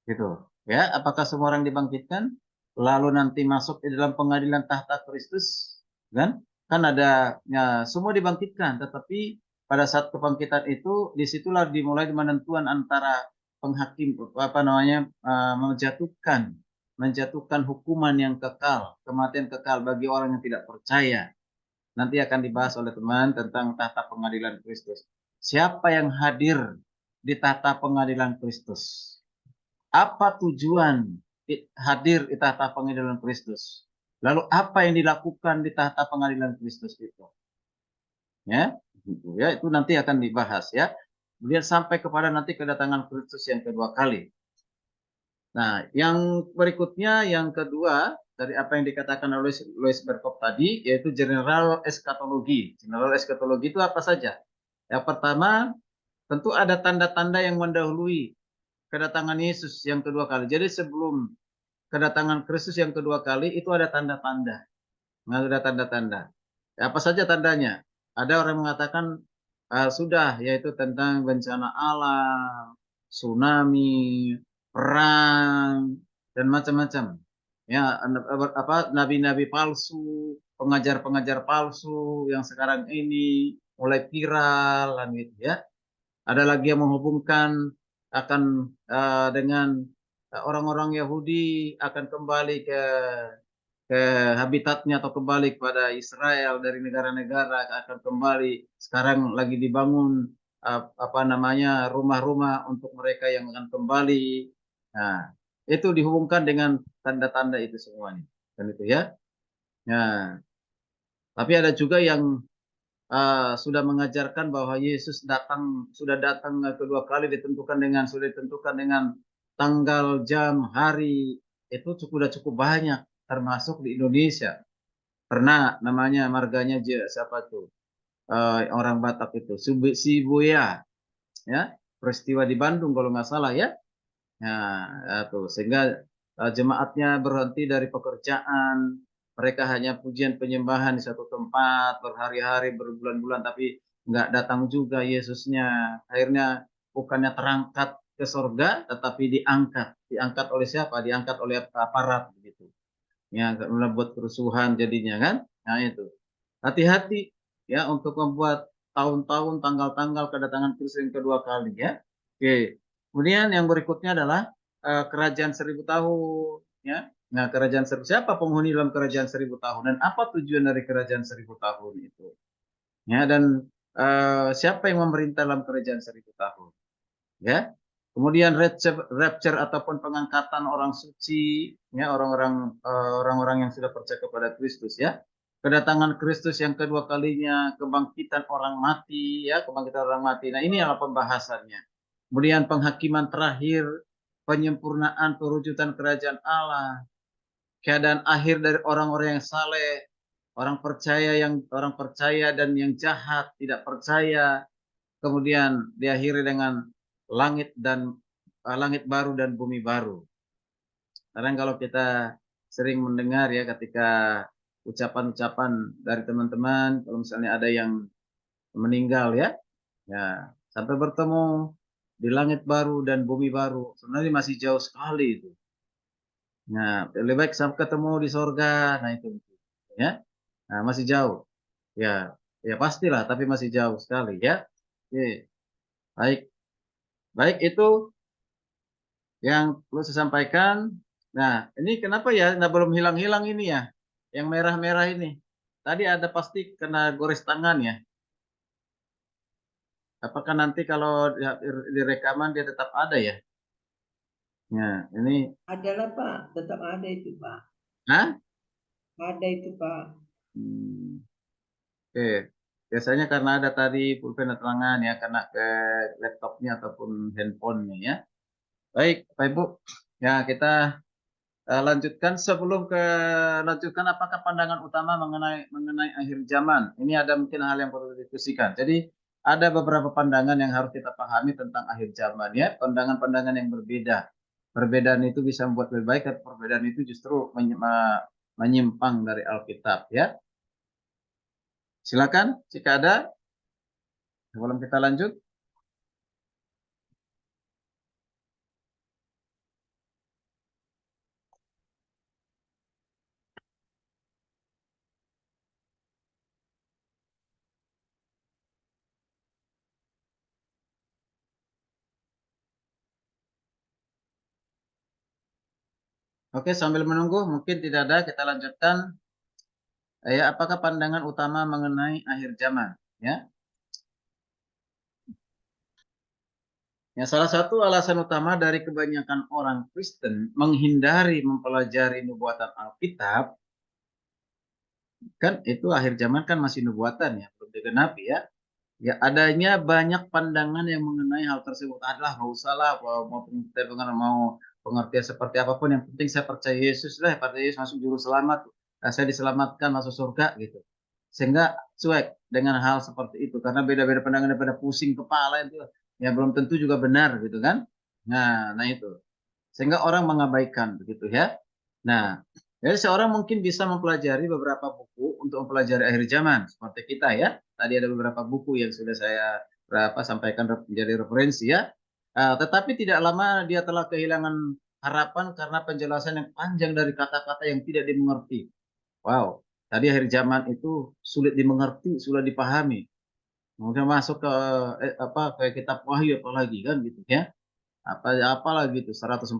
Gitu. Ya, apakah semua orang dibangkitkan? Lalu nanti masuk di dalam pengadilan tahta Kristus, kan? Kan ada ya, semua dibangkitkan, tetapi pada saat kebangkitan itu disitulah dimulai penentuan antara penghakim menjatuhkan hukuman yang kekal, kematian kekal bagi orang yang tidak percaya. Nanti akan dibahas oleh teman tentang tahta pengadilan Kristus. Siapa yang hadir di tahta pengadilan Kristus? Apa tujuan hadir di tahta pengadilan Kristus? Lalu apa yang dilakukan di tahta pengadilan Kristus itu? Ya, gitu ya, itu nanti akan dibahas ya. Kemudian sampai kepada nanti kedatangan Kristus yang kedua kali. Nah, yang berikutnya yang kedua dari apa yang dikatakan oleh Louis Berkop tadi yaitu general eskatologi. General eskatologi itu apa saja? Yang pertama, tentu ada tanda-tanda yang mendahului kedatangan Yesus yang kedua kali. Jadi sebelum kedatangan Kristus yang kedua kali itu ada tanda-tanda. Ada tanda-tanda. Apa saja tandanya? Ada orang mengatakan sudah, yaitu tentang bencana alam, tsunami, perang, dan macam-macam. Ya, apa nabi-nabi palsu, pengajar-pengajar palsu yang sekarang ini mulai viral, kan gitu ya. Ada lagi yang menghubungkan akan dengan orang-orang Yahudi akan kembali ke habitatnya atau kembali kepada Israel dari negara-negara, akan kembali. Sekarang lagi dibangun apa namanya rumah-rumah untuk mereka yang akan kembali. Nah, itu dihubungkan dengan tanda-tanda itu semuanya, kan itu ya. Nah, tapi ada juga yang sudah mengajarkan bahwa Yesus sudah datang kedua kali sudah ditentukan dengan tanggal, jam, hari. Itu sudah cukup banyak, termasuk di Indonesia. Pernah namanya marganya siapa tuh? Orang Batak itu, Sibuya, ya, peristiwa di Bandung kalau nggak salah ya. Nah, tuh sehingga jemaatnya berhenti dari pekerjaan, mereka hanya pujian penyembahan di satu tempat berhari-hari, berbulan-bulan, tapi nggak datang juga Yesusnya. Akhirnya bukannya terangkat ke sorga, tetapi diangkat. Diangkat oleh siapa? Diangkat oleh aparat begitu. Ya, membuat kerusuhan jadinya kan. Nah itu, hati-hati ya untuk membuat tahun-tahun, tanggal-tanggal kedatangan Kristus yang kedua kali ya. Oke, kemudian yang berikutnya adalah kerajaan 1000 tahun ya. Nah, kerajaan 1000, siapa penghuni dalam kerajaan 1000 tahun dan apa tujuan dari kerajaan 1000 tahun itu ya, dan siapa yang memerintah dalam kerajaan 1000 tahun ya. Kemudian rapture ataupun pengangkatan orang suci, ya, orang-orang yang sudah percaya kepada Kristus ya. Kedatangan Kristus yang kedua kalinya, kebangkitan orang mati ya, kebangkitan orang mati. Nah, ini adalah pembahasannya. Kemudian penghakiman terakhir, penyempurnaan perwujudan kerajaan Allah, keadaan akhir dari orang-orang yang saleh, orang percaya dan yang jahat, tidak percaya. Kemudian diakhiri dengan langit baru dan bumi baru. Kadang kalau kita sering mendengar ya ketika ucapan-ucapan dari teman-teman, kalau misalnya ada yang meninggal ya, sampai bertemu di langit baru dan bumi baru, sebenarnya masih jauh sekali itu. Nah, lebih baik sampai ketemu di sorga, nah itu ya, nah masih jauh, ya pastilah, tapi masih jauh sekali ya. Oke, baik itu yang perlu saya sampaikan. Nah, ini kenapa ya belum hilang-hilang ini ya, yang merah-merah ini. Tadi ada pasti kena gores tangan ya. Apakah nanti kalau di rekaman dia tetap ada ya? Nah, ini. Adalah Pak, tetap ada itu Pak. Hah? Ada itu Pak. Oke. Biasanya karena ada tadi pulpen tangan ya, kena ke laptopnya ataupun handphonenya ya. Baik, Pak Ibu. Ya, kita lanjutkan. Sebelum lanjutkan, apakah pandangan utama mengenai akhir zaman? Ini ada mungkin hal yang perlu didiskusikan. Jadi ada beberapa pandangan yang harus kita pahami tentang akhir zaman ya. Pandangan-pandangan yang berbeda. Perbedaan itu bisa membuat lebih baik, tapi perbedaan itu justru menyimpang dari Alkitab ya. Silakan jika ada. Sebelum kita lanjut. Oke, sambil menunggu, mungkin tidak ada, kita lanjutkan. Ya, apakah pandangan utama mengenai akhir zaman? Ya. Ya, salah satu alasan utama dari kebanyakan orang Kristen menghindari mempelajari nubuatan Alkitab, kan itu akhir zaman kan masih nubuatan ya, belum digenapi ya. Ya, adanya banyak pandangan yang mengenai hal tersebut. Adalah nggak usah lah, mau pengertian seperti apapun, yang penting saya percaya Yesus lah, percaya Yesus masuk juru selamat, saya diselamatkan masuk surga gitu. Sehingga cuek dengan hal seperti itu, karena beda-beda pandangan, daripada pusing kepala itu ya belum tentu juga benar gitu kan. Nah itu sehingga orang mengabaikan begitu ya. Nah, Jadi seorang mungkin bisa mempelajari beberapa buku untuk mempelajari akhir zaman seperti kita ya. Tadi ada beberapa buku yang sudah saya sampaikan menjadi referensi ya. Tetapi tidak lama dia telah kehilangan harapan karena penjelasan yang panjang dari kata-kata yang tidak dimengerti. Wow, tadi akhir zaman itu sulit dimengerti, sulit dipahami. Kemudian masuk ke ke kitab Wahyu apalagi kan gitu ya. Apalagi itu 144.000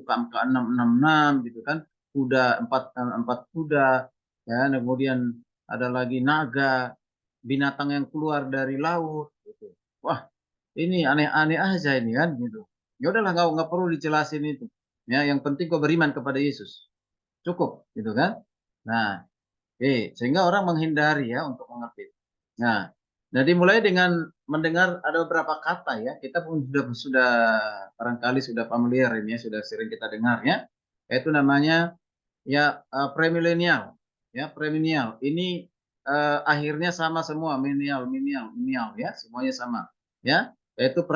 ke 666 gitu kan. Kuda empat kuda ya, kemudian ada lagi naga, binatang yang keluar dari laut gitu. Wah, ini aneh-aneh aja ini kan gitu. Ya udahlah, nggak perlu dijelasin itu. Ya, yang penting kau beriman kepada Yesus. Cukup gitu kan. Nah, sehingga orang menghindari ya untuk mengerti. Nah, jadi mulai dengan mendengar ada beberapa kata ya, kita pun sudah barangkali sudah familiar ini ya, sudah sering kita dengar ya. Itu namanya ya premilenial ya, premilenial. Ini akhirnya sama semua, milenial ya, semuanya sama ya. Yaitu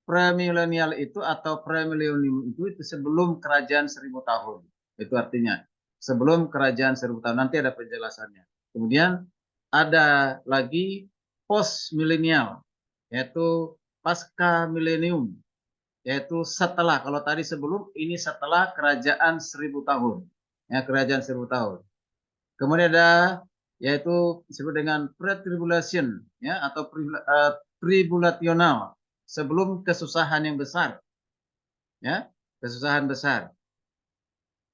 premilenial itu atau premilenium itu sebelum kerajaan 1000 tahun. Itu artinya sebelum kerajaan 1000 tahun. Nanti ada penjelasannya. Kemudian ada lagi post milenial, yaitu pasca milenium, yaitu setelah. Kalau tadi sebelum, ini setelah kerajaan 1000 tahun. Ya, kerajaan 1000 tahun. Kemudian ada yaitu disebut dengan pre-tribulation ya, atau tribulational, sebelum kesusahan yang besar. Ya, kesusahan besar.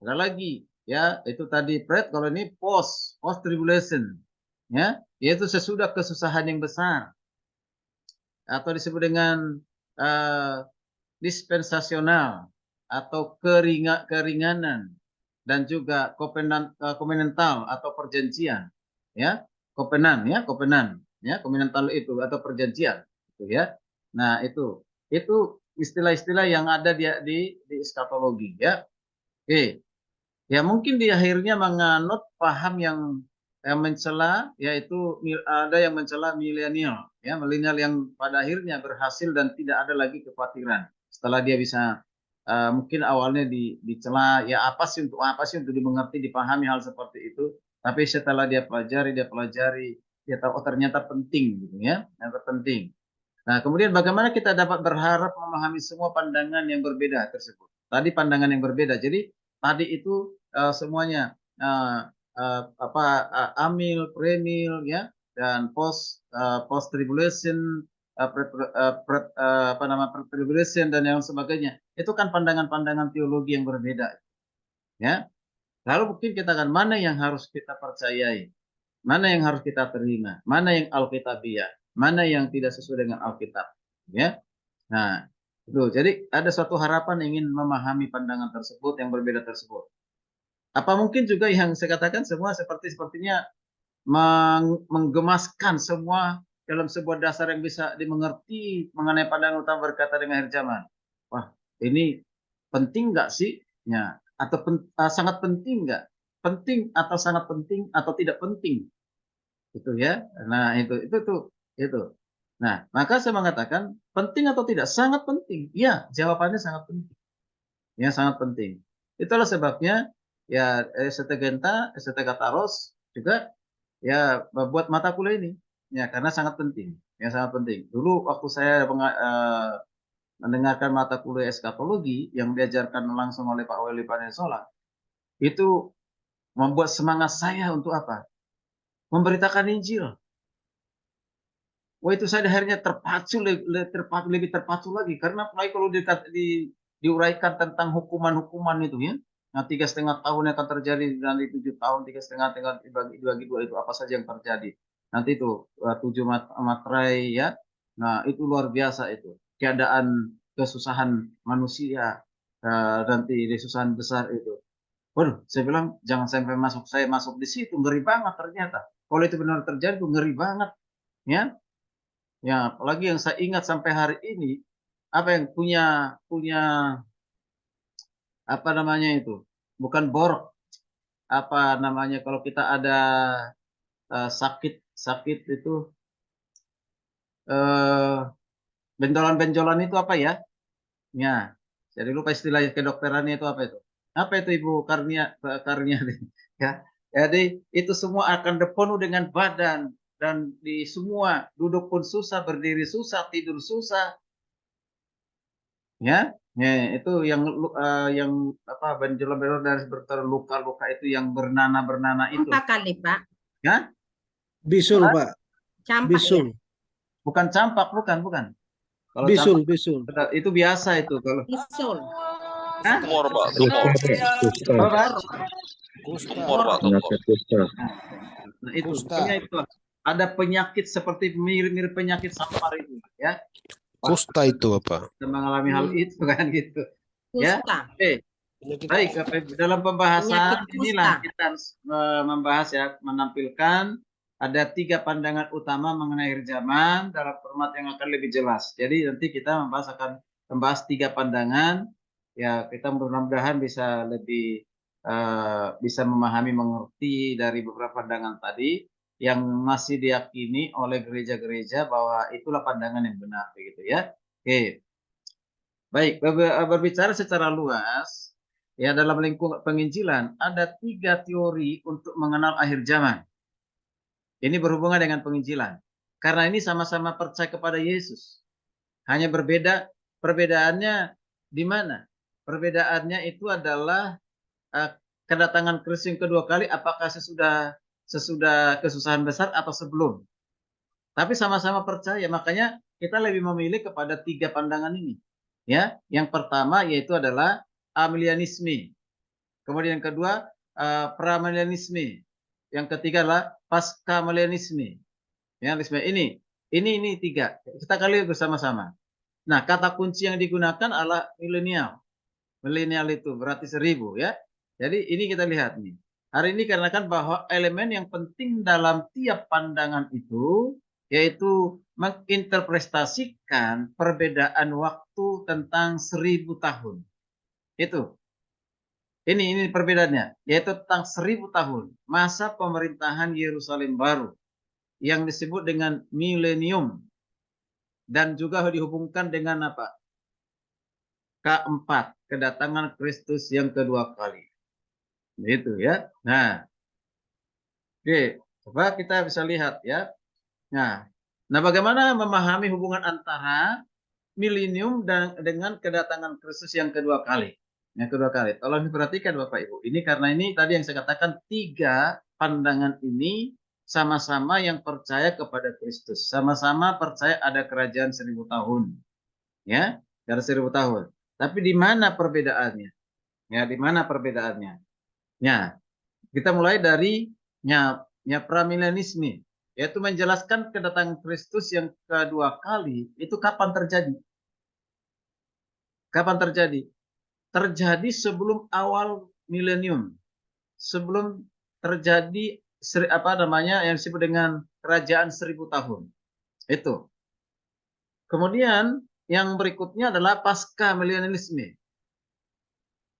Ada lagi ya, itu tadi kalau ini post tribulation ya, yaitu sesudah kesusahan yang besar, atau disebut dengan dispensasional atau keringanan, dan juga kovenantal atau perjanjian ya, kovenan ya, kovenantal itu atau perjanjian itu ya. Nah, itu istilah-istilah yang ada di eskatologi ya. Ya mungkin di akhirnya menganut paham yang mencela, yaitu ada yang mencela milenial ya, milenial yang pada akhirnya berhasil dan tidak ada lagi kekhawatiran setelah dia bisa mungkin awalnya dicela ya, apa sih untuk dimengerti, dipahami hal seperti itu, tapi setelah dia pelajari dia tahu, oh ternyata penting gitu ya, ternyata penting. Nah, kemudian bagaimana kita dapat berharap memahami semua pandangan yang berbeda tersebut. Tadi pandangan yang berbeda. Jadi tadi itu semuanya amil, premil ya, dan post tribulation, tribulation dan yang sebagainya. Itu kan pandangan-pandangan teologi yang berbeda. Ya. Lalu mungkin kita akan mana yang harus kita percayai, mana yang harus kita terima, mana yang alkitabiah, mana yang tidak sesuai dengan Alkitab, ya. Nah, itu. Jadi ada suatu harapan ingin memahami pandangan tersebut yang berbeda tersebut. Apa mungkin juga yang saya katakan semua sepertinya menggemaskan semua dalam sebuah dasar yang bisa dimengerti mengenai pandangan utama berkata dengan akhir zaman. Wah, ini penting nggak sih? Ya, atau sangat penting nggak? Penting atau sangat penting atau tidak penting? Itu ya. Nah, itu. Nah, maka saya mengatakan penting atau tidak? Sangat penting. Ya, jawabannya sangat penting. Ya, sangat penting. Itulah sebabnya ya STGenta, STKataros juga ya buat mata kuliah ini. Ya, karena sangat penting. Ya, sangat penting. Dulu waktu saya mendengarkan mata kuliah eskatologi yang diajarkan langsung oleh Pak Weli Panesola, itu membuat semangat saya untuk apa? Memberitakan Injil. Wah, itu saya akhirnya lebih terpacu lagi, karena apalagi kalau diuraikan tentang hukuman-hukuman itu ya. Nah, 3,5 tahun yang akan terjadi, nanti 7 tahun, 3,5 dibagi 2 itu apa saja yang terjadi. Nanti itu 7 materai ya. Nah, itu luar biasa itu. Keadaan kesusahan manusia, nanti kesusahan besar itu. Waduh, saya bilang jangan sampai saya masuk di situ, ngeri banget ternyata. Kalau itu benar terjadi, itu ngeri banget, ya. Ya, apalagi yang saya ingat sampai hari ini, apa yang punya apa namanya itu? Bukan borok. Apa namanya kalau kita ada sakit itu benjolan-benjolan itu apa ya? Ya, jadi lupa istilah kedokterannya itu apa itu? Apa itu Ibu Karnia? Ya, jadi itu semua akan penuh dengan badan dan di semua duduk pun susah, berdiri susah, tidur susah. Ya, itu yang apa benjolan-benjolan dan luka-luka itu yang bernanah itu. 4 kali, Pak. Ya? Bisul, Pak. Campak Bisul. Bukan campak, bukan. Kalau Bisul, campak, bisul. itu biasa itu kalau. Bisul. Hah? Tumor, Pak, tumor. Oh, baru. Tumor, Pak, tumor. Nah, itu pokoknya itu ada penyakit seperti mirip-mirip penyakit sampar itu, ya. Kusta itu, Bapak. Kita mengalami hal itu kan gitu. Ya. Kusta. Oke. Baik, Bapak Ibu, dalam pembahasan Penyakit inilah kusta. kita harus membahas ya, menampilkan ada 3 pandangan utama mengenai akhir zaman dalam format yang akan lebih jelas. Jadi nanti kita akan membahas 3 pandangan. Ya, kita mudah-mudahan bisa lebih bisa memahami, mengerti dari beberapa pandangan tadi yang masih diyakini oleh gereja-gereja bahwa itulah pandangan yang benar, begitu ya. Oke. Baik, berbicara secara luas, ya dalam lingkup penginjilan ada 3 teori untuk mengenal akhir zaman. Ini berhubungan dengan penginjilan. Karena ini sama-sama percaya kepada Yesus. Hanya perbedaannya di mana? Perbedaannya itu adalah kedatangan Kristus yang kedua kali, apakah sesudah kesusahan besar atau sebelum. Tapi sama-sama percaya, makanya kita lebih memilih kepada 3 pandangan ini. Ya, yang pertama yaitu adalah amilianisme. Kemudian yang kedua premilenialisme. Yang ketiga adalah pascamilenialisme. Ya, ini 3. Kita kali bersama-sama. Nah, kata kunci yang digunakan adalah milenial. Milenial itu berarti 1000 ya. Jadi ini kita lihat nih. Hari ini dikarenakan bahwa elemen yang penting dalam tiap pandangan itu yaitu menginterpretasikan perbedaan waktu tentang 1000 tahun. Itu. Ini perbedaannya, yaitu tentang 1000 tahun masa pemerintahan Yerusalem baru yang disebut dengan milenium dan juga dihubungkan dengan apa? Keempat, kedatangan Kristus yang kedua kali. Itu ya. Nah, oke, coba kita bisa lihat ya. Nah, bagaimana memahami hubungan antara milenium dengan kedatangan Kristus yang kedua kali? Yang kedua kali. Tolong diperhatikan Bapak Ibu. Ini karena ini tadi yang saya katakan 3 pandangan ini sama-sama yang percaya kepada Kristus, sama-sama percaya ada kerajaan 1000 tahun. Ya, dari 1000 tahun. Tapi di mana perbedaannya? Ya, di mana perbedaannya? Ya, kita mulai dari premilenialisme, yaitu menjelaskan kedatangan Kristus yang kedua kali itu kapan terjadi? Kapan terjadi? Terjadi sebelum awal milenium, sebelum terjadi yang disebut dengan kerajaan 1000 tahun. Itu. Kemudian yang berikutnya adalah pasca milenialisme,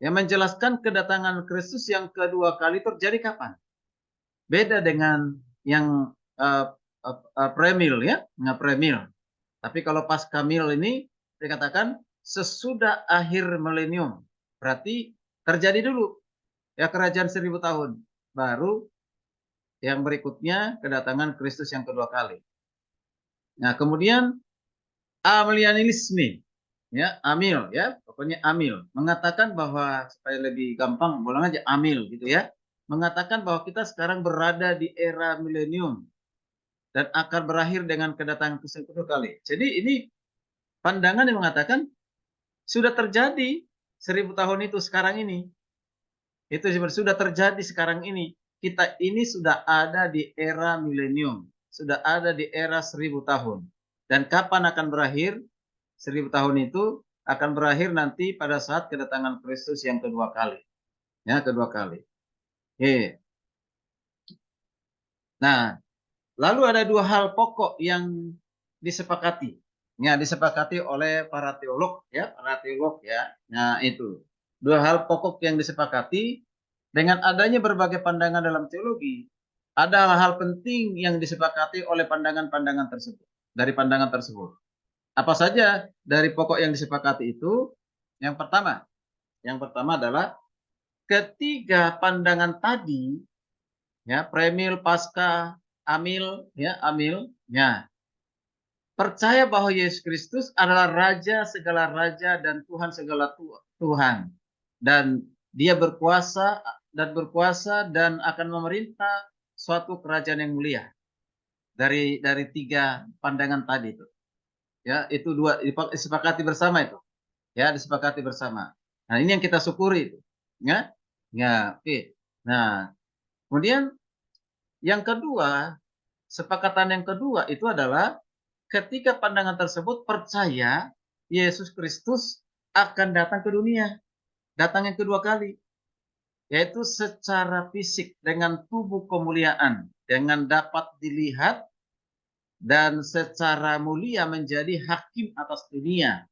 yang menjelaskan kedatangan Kristus yang kedua kali terjadi kapan? Beda dengan yang premil ya, nggak premil. Tapi kalau pasca mil ini dikatakan sesudah akhir milenium. Berarti terjadi dulu ya kerajaan 1000 tahun. Baru yang berikutnya kedatangan Kristus yang kedua kali. Nah, kemudian amilianisme. Ya, amil ya, pokoknya amil mengatakan bahwa supaya lebih gampang ulang aja amil gitu ya, mengatakan bahwa kita sekarang berada di era milenium dan akan berakhir dengan kedatangan Kristus kedua kali. Jadi ini pandangan yang mengatakan sudah terjadi 1000 tahun itu sekarang ini, itu sudah terjadi sekarang ini. Kita ini sudah ada di era milenium, sudah ada di era 1000 tahun. Dan kapan akan berakhir? 1000 tahun itu akan berakhir nanti pada saat kedatangan Kristus yang kedua kali. Ya, kedua kali. Oke. Nah, lalu ada 2 hal pokok yang disepakati. Ya, disepakati oleh para teolog ya, Nah, itu. 2 hal pokok yang disepakati dengan adanya berbagai pandangan dalam teologi. Ada hal-hal penting yang disepakati oleh pandangan-pandangan tersebut, dari pandangan tersebut. Apa saja dari pokok yang disepakati itu? Yang pertama adalah ketiga pandangan tadi, ya, premil, pasca, amil, ya, percaya bahwa Yesus Kristus adalah Raja segala raja dan Tuhan segala Tuhan, dan Dia berkuasa dan akan memerintah suatu kerajaan yang mulia. Dari tiga pandangan tadi itu, ya, itu dua disepakati bersama itu, ya, disepakati bersama. Nah, ini yang kita syukuri itu, ya, oke. Nah, kemudian yang kedua, sepakatan yang kedua itu adalah ketika pandangan tersebut percaya Yesus Kristus akan datang ke dunia, datang yang kedua kali, yaitu secara fisik dengan tubuh kemuliaan, dengan dapat dilihat dan secara mulia menjadi hakim atas dunia.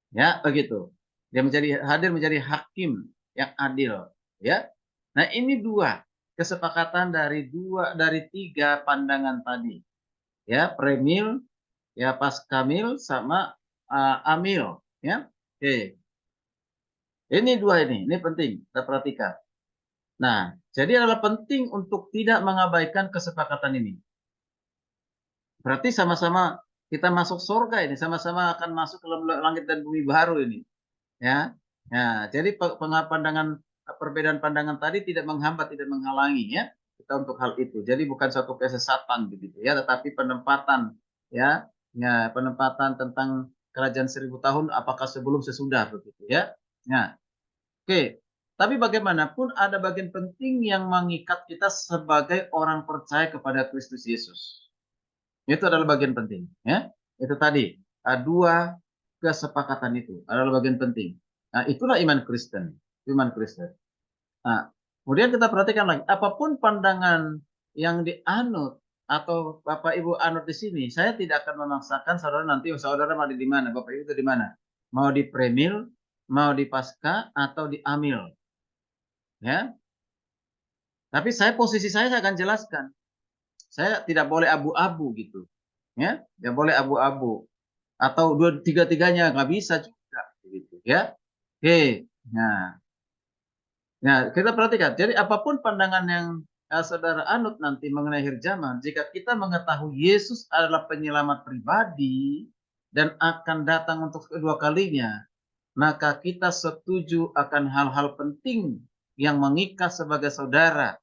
Ya, begitu. Dia hadir menjadi hakim yang adil, ya. Nah, ini dua kesepakatan dari tiga pandangan tadi. Ya, premil, ya, paskamil sama amil, ya. Oke. Ini dua ini penting kita perhatikan. Nah, jadi adalah penting untuk tidak mengabaikan kesepakatan ini. Berarti sama-sama kita masuk surga ini, sama-sama akan masuk ke langit dan bumi baru ini, ya. Nah, jadi perbedaan pandangan tadi tidak menghambat, tidak menghalangi, ya, kita untuk hal itu. Jadi bukan suatu kesesatan begitu, ya, tetapi penempatan, ya, penempatan tentang kerajaan 1000 tahun, apakah sebelum sesudah begitu, ya. Nah, oke. Tapi bagaimanapun ada bagian penting yang mengikat kita sebagai orang percaya kepada Kristus Yesus. Itu adalah bagian penting, ya. Itu tadi dua kesepakatan itu adalah bagian penting. Nah, itulah iman Kristen, iman Kristen. Nah, kemudian kita perhatikan lagi, apapun pandangan yang dianut atau Bapak Ibu anut di sini, saya tidak akan memaksakan saudara nanti saudara mau di mana, Bapak Ibu itu di mana, mau di premil, mau di pasca atau di amil, ya. Tapi posisi saya akan jelaskan. Saya tidak boleh abu-abu gitu, ya, tidak boleh abu-abu atau tiga-tiganya nggak bisa juga, gitu, ya. Oke, nah, kita perhatikan. Jadi apapun pandangan yang saudara anut nanti mengenai akhir zaman, jika kita mengetahui Yesus adalah penyelamat pribadi dan akan datang untuk kedua kalinya, maka kita setuju akan hal-hal penting yang mengikat sebagai saudara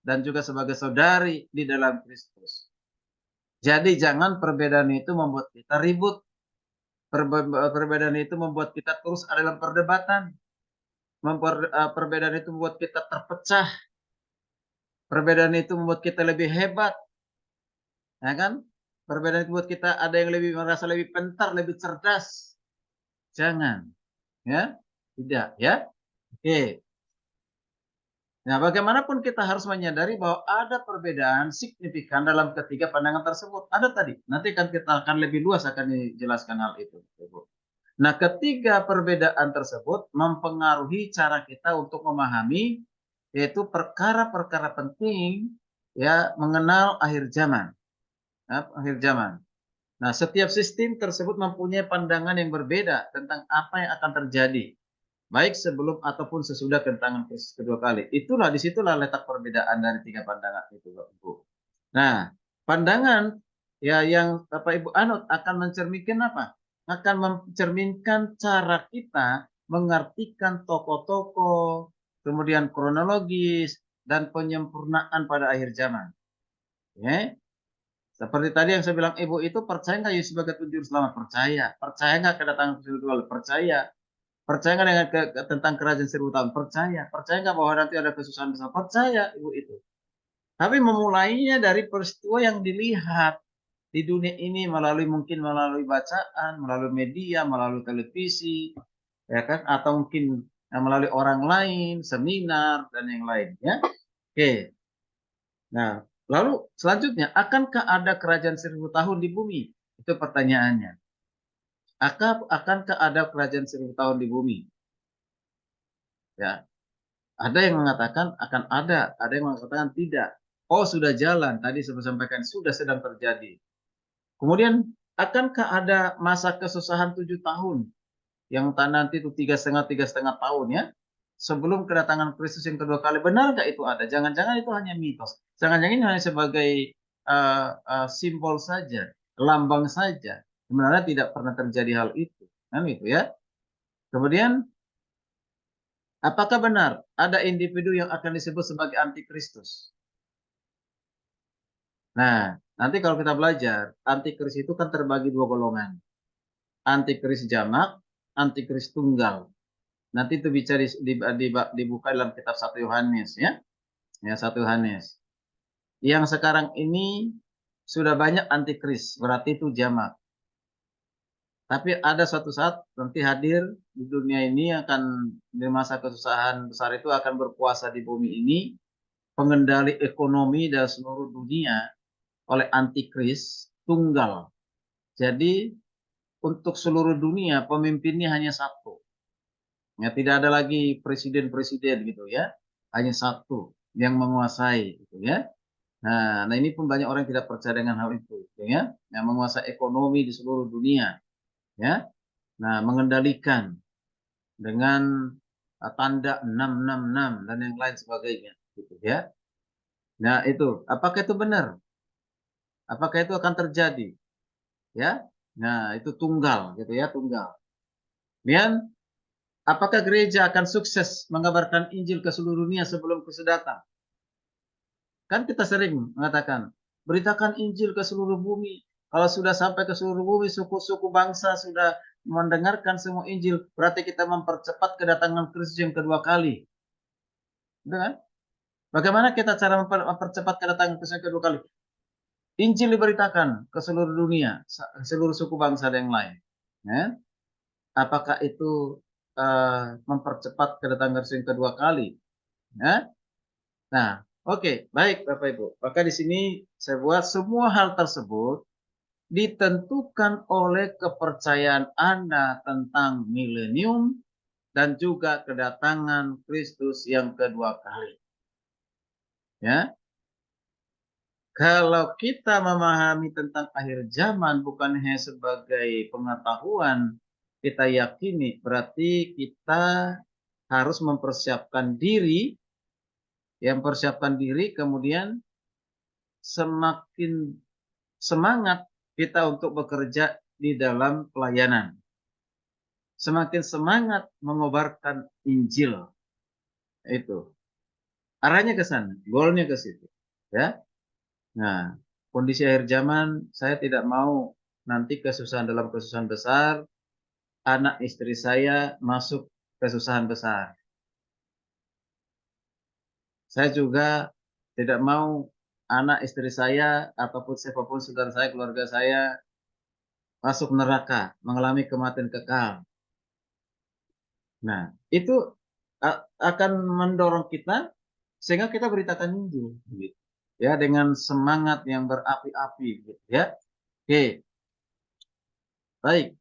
dan juga sebagai saudari di dalam Kristus. Jadi jangan perbedaan itu membuat kita ribut. Perbedaan itu membuat kita terus ada dalam perdebatan. Perbedaan itu membuat kita terpecah. Perbedaan itu membuat kita lebih hebat. Ya kan? Perbedaan itu membuat kita ada yang merasa lebih pintar, lebih cerdas. Jangan. Ya? Tidak, ya? Oke. Nah, bagaimanapun kita harus menyadari bahwa ada perbedaan signifikan dalam ketiga pandangan tersebut. Ada tadi. Nanti kita akan lebih luas akan dijelaskan hal itu. Nah, ketiga perbedaan tersebut mempengaruhi cara kita untuk memahami, yaitu perkara-perkara penting, ya, mengenal akhir zaman. Ya, akhir zaman. Nah, setiap sistem tersebut mempunyai pandangan yang berbeda tentang apa yang akan terjadi, baik sebelum ataupun sesudah kedatangan Kristus kedua kali. Disitulah letak perbedaan dari tiga pandangan itu, Bapak Ibu. Nah, pandangan, ya, yang Bapak Ibu anut akan mencerminkan apa? Akan mencerminkan cara kita mengartikan tokoh-tokoh, kemudian kronologis, dan penyempurnaan pada akhir zaman. Ya. Seperti tadi yang saya bilang, Ibu itu percaya nggak Yesus sebagai juru selamat? Percaya. Percaya nggak kedatangan Kristus kedua kali? Percaya. Percaya nggak dengan tentang kerajaan 1000 tahun? Percaya. Percaya nggak bahwa nanti ada kesusahan besar? Percaya, Ibu itu. Tapi memulainya dari peristiwa yang dilihat di dunia ini mungkin melalui bacaan, melalui media, melalui televisi, ya kan? Atau mungkin melalui orang lain, seminar dan yang lain, ya. Oke. Nah, lalu selanjutnya, akankah ada kerajaan 1000 tahun di bumi? Itu pertanyaannya. Akankah ada kerajaan 1000 tahun di bumi? Ya, ada yang mengatakan akan ada yang mengatakan tidak. Oh, sudah jalan. Tadi saya sampaikan sudah sedang terjadi. Kemudian, akankah ada masa kesusahan 7 tahun? Yang nanti itu 3,5 tahun, ya? sebelum kedatangan Kristus yang kedua kali. Benar nggak itu ada? Jangan-jangan itu hanya mitos. Jangan-jangan ini hanya sebagai simbol saja, lambang saja. Sebenarnya tidak pernah terjadi hal itu. Kan itu ya. Kemudian, apakah benar ada individu yang akan disebut sebagai antikristus? Nah, nanti kalau kita belajar, antikris itu kan terbagi dua golongan. Antikris jamak, antikris tunggal. Nanti itu bisa dibuka dalam kitab 1 Yohanes ya. Ya, 1 Yohanes. Yang sekarang ini sudah banyak antikris, berarti itu jamak. Tapi ada suatu saat nanti hadir di dunia ini akan di masa kesusahan besar itu akan berkuasa di bumi ini, pengendali ekonomi dan seluruh dunia oleh antikris tunggal. Jadi untuk seluruh dunia pemimpinnya hanya satu. Ya, tidak ada lagi presiden-presiden gitu ya. Hanya satu yang menguasai gitu ya. Nah ini pun banyak orang yang tidak percaya dengan hal itu gitu ya. Yang menguasai ekonomi di seluruh dunia. Ya. Nah, mengendalikan dengan tanda 666 dan yang lain sebagainya gitu ya. Nah, itu apakah itu benar? Apakah itu akan terjadi? Ya. Nah, itu tunggal gitu ya, tunggal. Kemudian apakah gereja akan sukses mengabarkan Injil ke seluruh dunia sebelum Kristus datang? Kan kita sering mengatakan, beritakan Injil ke seluruh bumi. Kalau sudah sampai ke seluruh bumi, suku-suku bangsa sudah mendengarkan semua Injil, berarti kita mempercepat kedatangan Kristus yang kedua kali. Betul kan? Bagaimana kita cara mempercepat kedatangan Kristus yang kedua kali? Injil diberitakan ke seluruh dunia, seluruh suku bangsa dan yang lain. Ya? Apakah itu mempercepat kedatangan Kristus yang kedua kali? Ya? Nah, oke, baik Bapak Ibu. Maka di sini saya buat semua hal tersebut ditentukan oleh kepercayaan Anda tentang milenium dan juga kedatangan Kristus yang kedua kali. Ya. Kalau kita memahami tentang akhir zaman bukan hanya sebagai pengetahuan, kita yakini berarti kita harus mempersiapkan diri, kemudian semakin semangat kita untuk bekerja di dalam pelayanan. Semakin semangat mengobarkan Injil. Itu. Arahnya ke sana, goalnya ke situ. Ya. Nah, kondisi akhir zaman saya tidak mau nanti kesusahan dalam kesusahan besar, anak istri saya masuk kesusahan besar. Saya juga tidak mau anak istri saya ataupun siapapun saudara saya, keluarga saya masuk neraka, mengalami kematian kekal. Nah, itu akan mendorong kita sehingga kita beritakan Injil, gitu. Ya, dengan semangat yang berapi-api, gitu ya. Oke, baik,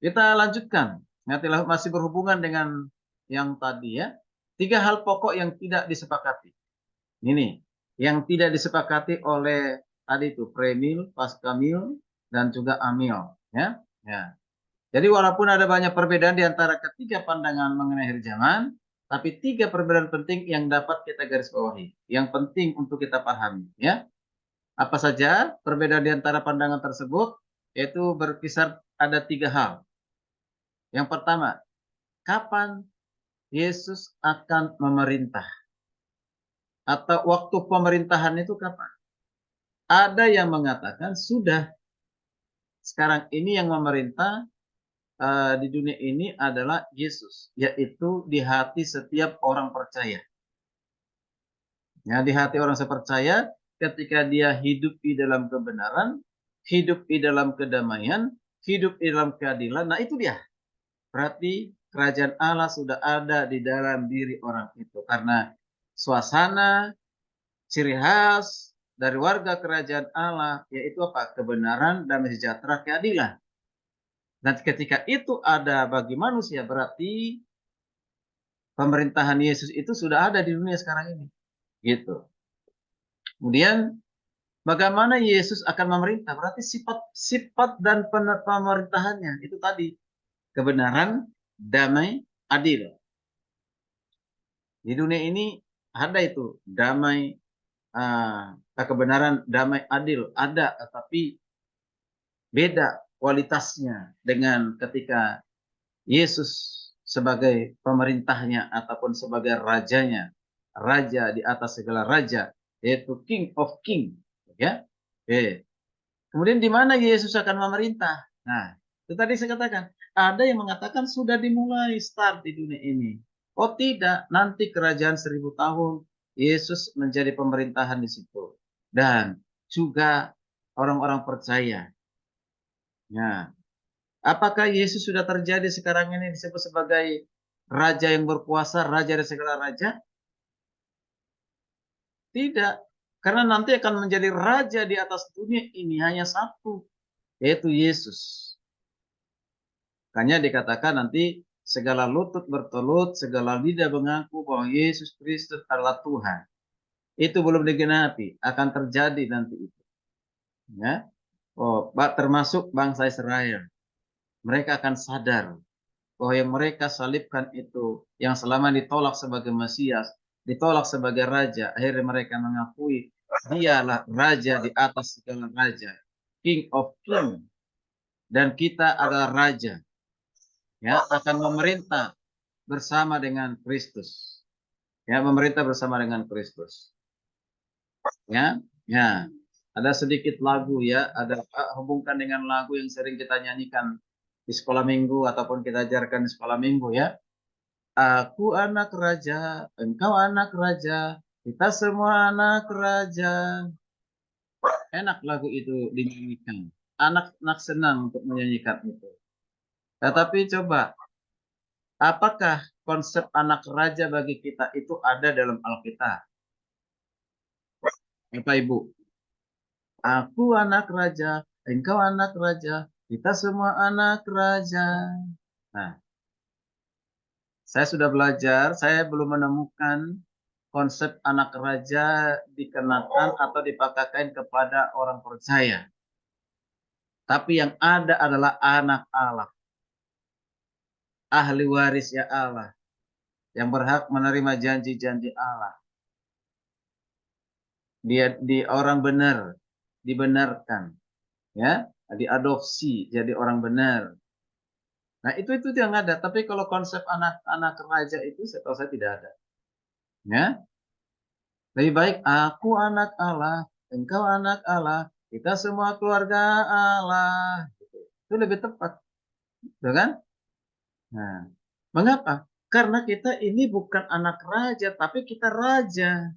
kita lanjutkan. Nanti masih berhubungan dengan yang tadi ya. 3 hal pokok yang tidak disepakati. Ini, yang tidak disepakati oleh tadi itu Premil, Pascamil, dan juga Amil, ya. Ya. Jadi walaupun ada banyak perbedaan di antara ketiga pandangan mengenai akhir zaman, tapi 3 perbedaan penting yang dapat kita garis bawahi, yang penting untuk kita pahami, ya. Apa saja perbedaan di antara pandangan tersebut? Yaitu berkisar ada 3 hal. Yang pertama, kapan Yesus akan memerintah? Atau waktu pemerintahan itu kapan? Ada yang mengatakan sudah. Sekarang ini yang memerintah di dunia ini adalah Yesus, yaitu di hati setiap orang percaya. Ya, di hati orang percaya ketika dia hidup di dalam kebenaran, hidup di dalam kedamaian, hidup di dalam keadilan. Nah, itu dia. Berarti kerajaan Allah sudah ada di dalam diri orang itu. Karena suasana, ciri khas dari warga kerajaan Allah, yaitu apa? Kebenaran, damai sejahtera, keadilan. Dan ketika itu ada bagi manusia, berarti pemerintahan Yesus itu sudah ada di dunia sekarang ini. Gitu. Kemudian, bagaimana Yesus akan memerintah? Berarti sifat dan pemerintahannya itu tadi. Kebenaran, damai, adil. Di dunia ini ada itu damai, kebenaran, damai, adil, ada, tetapi beda kualitasnya dengan ketika Yesus sebagai pemerintahnya ataupun sebagai rajanya, raja di atas segala raja, yaitu King of King, ya. Kemudian di mana Yesus akan memerintah? Nah, itu tadi saya katakan, ada yang mengatakan sudah dimulai start di dunia ini. Oh tidak, nanti kerajaan 1000 tahun Yesus menjadi pemerintahan di situ. Dan juga orang-orang percaya. Ya. Apakah Yesus sudah terjadi sekarang ini disebut sebagai raja yang berkuasa, raja dari segala raja? Tidak. Karena nanti akan menjadi raja di atas dunia ini hanya satu, yaitu Yesus. Makanya dikatakan nanti segala lutut bertelut, segala lidah mengaku bahwa Yesus Kristus adalah Tuhan. Itu belum digenapi, akan terjadi nanti itu. Ya. Oh, termasuk bangsa Israel. Mereka akan sadar bahwa yang mereka salibkan itu, yang selama ditolak sebagai Mesias, ditolak sebagai raja, akhirnya mereka mengakui dialah raja di atas segala raja, King of King, dan kita adalah raja, ya, akan memerintah bersama dengan Kristus, ya, memerintah bersama dengan Kristus, ya. Ada sedikit lagu, ya, ada hubungkan dengan lagu yang sering kita nyanyikan di sekolah minggu ataupun kita ajarkan di sekolah minggu, ya. Aku anak raja, engkau anak raja, kita semua anak raja. Enak lagu itu dinyanyikan. Anak-anak senang untuk menyanyikan itu. Tetapi coba, apakah konsep anak raja bagi kita itu ada dalam Alkitab? Bapak Ibu, aku anak raja, engkau anak raja, kita semua anak raja. Nah, saya sudah belajar, saya belum menemukan konsep anak raja dikenakan atau dipakaikan kepada orang percaya. Tapi yang ada adalah anak Allah. Ahli waris ya Allah. Yang berhak menerima janji-janji Allah. Dia di orang benar, dibenarkan. Ya, diadopsi jadi orang benar. Nah, itu yang ada. Tapi kalau konsep anak-anak raja itu setahu saya tidak ada. Ya. Lebih baik aku anak Allah, engkau anak Allah, kita semua keluarga Allah. Itu lebih tepat. Betul kan? Nah, mengapa? Karena kita ini bukan anak raja, tapi kita raja.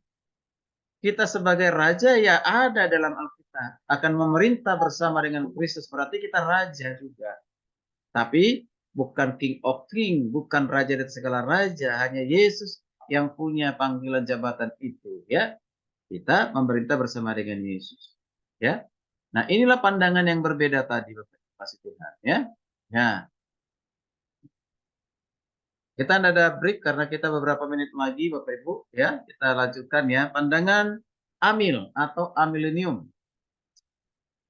Kita sebagai raja ya ada dalam Alkitab. Akan memerintah bersama dengan Kristus. Berarti kita raja juga. Tapi bukan King of King, bukan raja dari segala raja, hanya Yesus yang punya panggilan jabatan itu, ya. Kita memerintah bersama dengan Yesus, ya. Nah, inilah pandangan yang berbeda tadi, Bapak Kasih Tuhan, ya. Nah, kita ada break karena kita beberapa menit lagi, Bapak Ibu, ya. Kita lanjutkan, ya. Pandangan amil atau amilenium.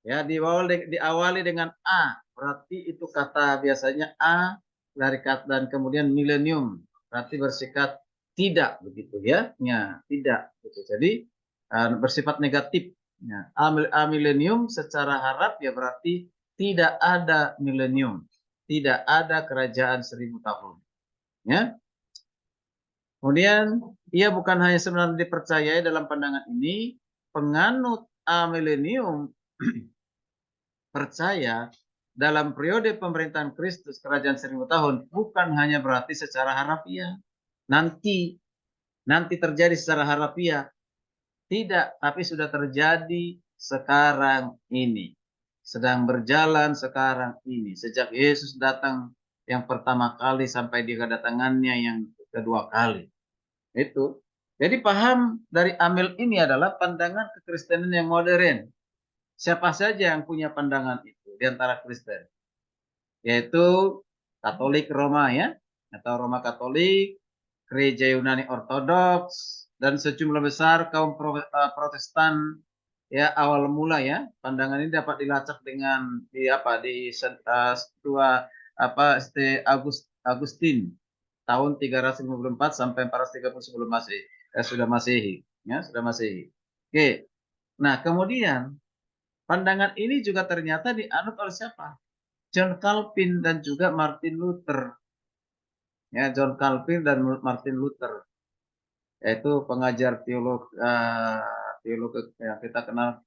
Ya, diawali dengan A, berarti itu kata biasanya A dari kata dan kemudian milenium, berarti bersikap tidak begitu, ya. Ya, tidak gitu. Jadi bersifat negatif. Ya. A milenium secara harap ya berarti tidak ada milenium, tidak ada kerajaan 1000 tahun. Ya. Kemudian ia bukan hanya sebenarnya dipercayai dalam pandangan ini, penganut A milenium percaya dalam periode pemerintahan Kristus kerajaan 1000 tahun bukan hanya berarti secara harafiah. Nanti terjadi secara harafiah. Tidak, tapi sudah terjadi sekarang ini. Sedang berjalan sekarang ini. Sejak Yesus datang yang pertama kali sampai di kedatangannya yang kedua kali. Itu. Jadi paham dari amil ini adalah pandangan kekristenan yang modern. Siapa saja yang punya pandangan itu di antara Kristen? Yaitu Katolik Roma, ya, atau Roma Katolik, Gereja Yunani Ortodoks, dan sejumlah besar kaum Protestan, ya, awal mula, ya. Pandangan ini dapat dilacak dengan Agustin tahun 354 sampai 430 sebelum Masehi. Sudah Masehi, ya, sudah Masehi. Oke. Nah, kemudian pandangan ini juga ternyata dianut oleh siapa? John Calvin dan juga Martin Luther. Ya, John Calvin dan Martin Luther, yaitu pengajar teolog yang kita kenal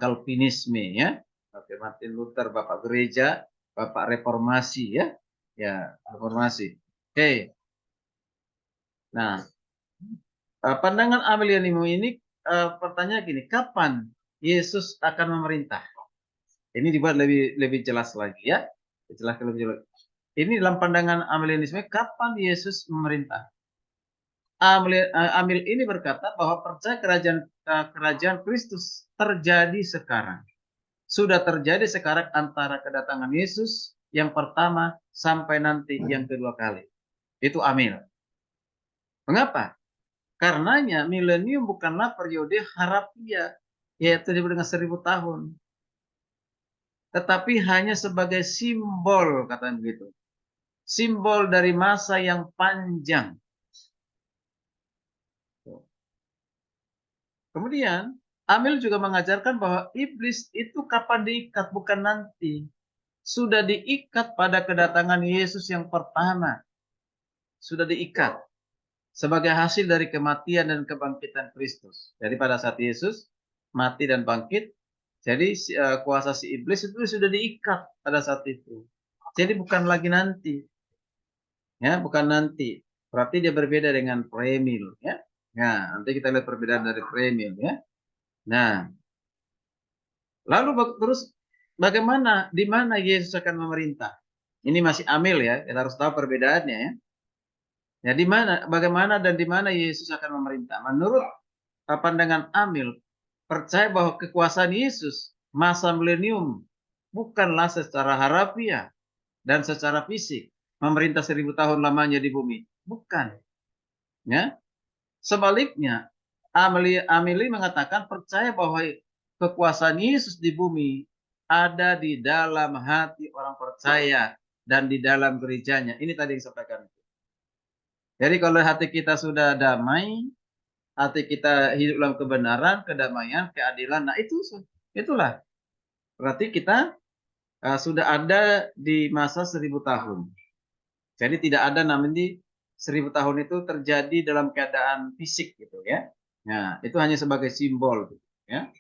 Calvinisme, ya. Oke, Martin Luther, Bapak Gereja, Bapak Reformasi, ya. Ya, Reformasi. Oke. Nah, pandangan amilenium ini pertanyaan gini, kapan Yesus akan memerintah? Ini dibuat lebih jelas lagi, ya. Lebih jelas. Ini dalam pandangan amilenialisme, kapan Yesus memerintah? Amil ini berkata bahwa percaya kerajaan Kristus terjadi sekarang. Sudah terjadi sekarang antara kedatangan Yesus yang pertama sampai nanti yang kedua kali. Itu amil. Mengapa? Karenanya milenium bukanlah periode harafiah, yaitu disebut dengan 1000 tahun. Tetapi hanya sebagai simbol, katanya begitu. Simbol dari masa yang panjang. Kemudian, Amil juga mengajarkan bahwa iblis itu kapan diikat, bukan nanti. Sudah diikat pada kedatangan Yesus yang pertama. Sudah diikat. Sebagai hasil dari kematian dan kebangkitan Kristus. Jadi pada saat Yesus mati dan bangkit, jadi kuasa si iblis itu sudah diikat pada saat itu. Jadi bukan lagi nanti. Ya, bukan nanti. Berarti dia berbeda dengan premil, ya. Nah, nanti kita lihat perbedaan dari premil, ya. Nah, lalu terus bagaimana, di mana Yesus akan memerintah? Ini masih amil, ya. Kita harus tahu perbedaannya, ya. Ya, di mana, bagaimana dan di mana Yesus akan memerintah? Menurut pandangan amil, percaya bahwa kekuasaan Yesus masa milenium bukanlah secara harafiah dan secara fisik memerintah 1000 tahun lamanya di bumi, bukan. Ya, sebaliknya, Amili mengatakan percaya bahwa kekuasaan Yesus di bumi ada di dalam hati orang percaya dan di dalam gerejanya. Ini tadi yang disampaikan. Jadi kalau hati kita sudah damai, hati kita hidup dalam kebenaran, kedamaian, keadilan, nah itulah. Berarti kita sudah ada di masa 1000 tahun. Jadi tidak ada namanya 1000 tahun itu terjadi dalam keadaan fisik gitu, ya. Nah, itu hanya sebagai simbol gitu, ya.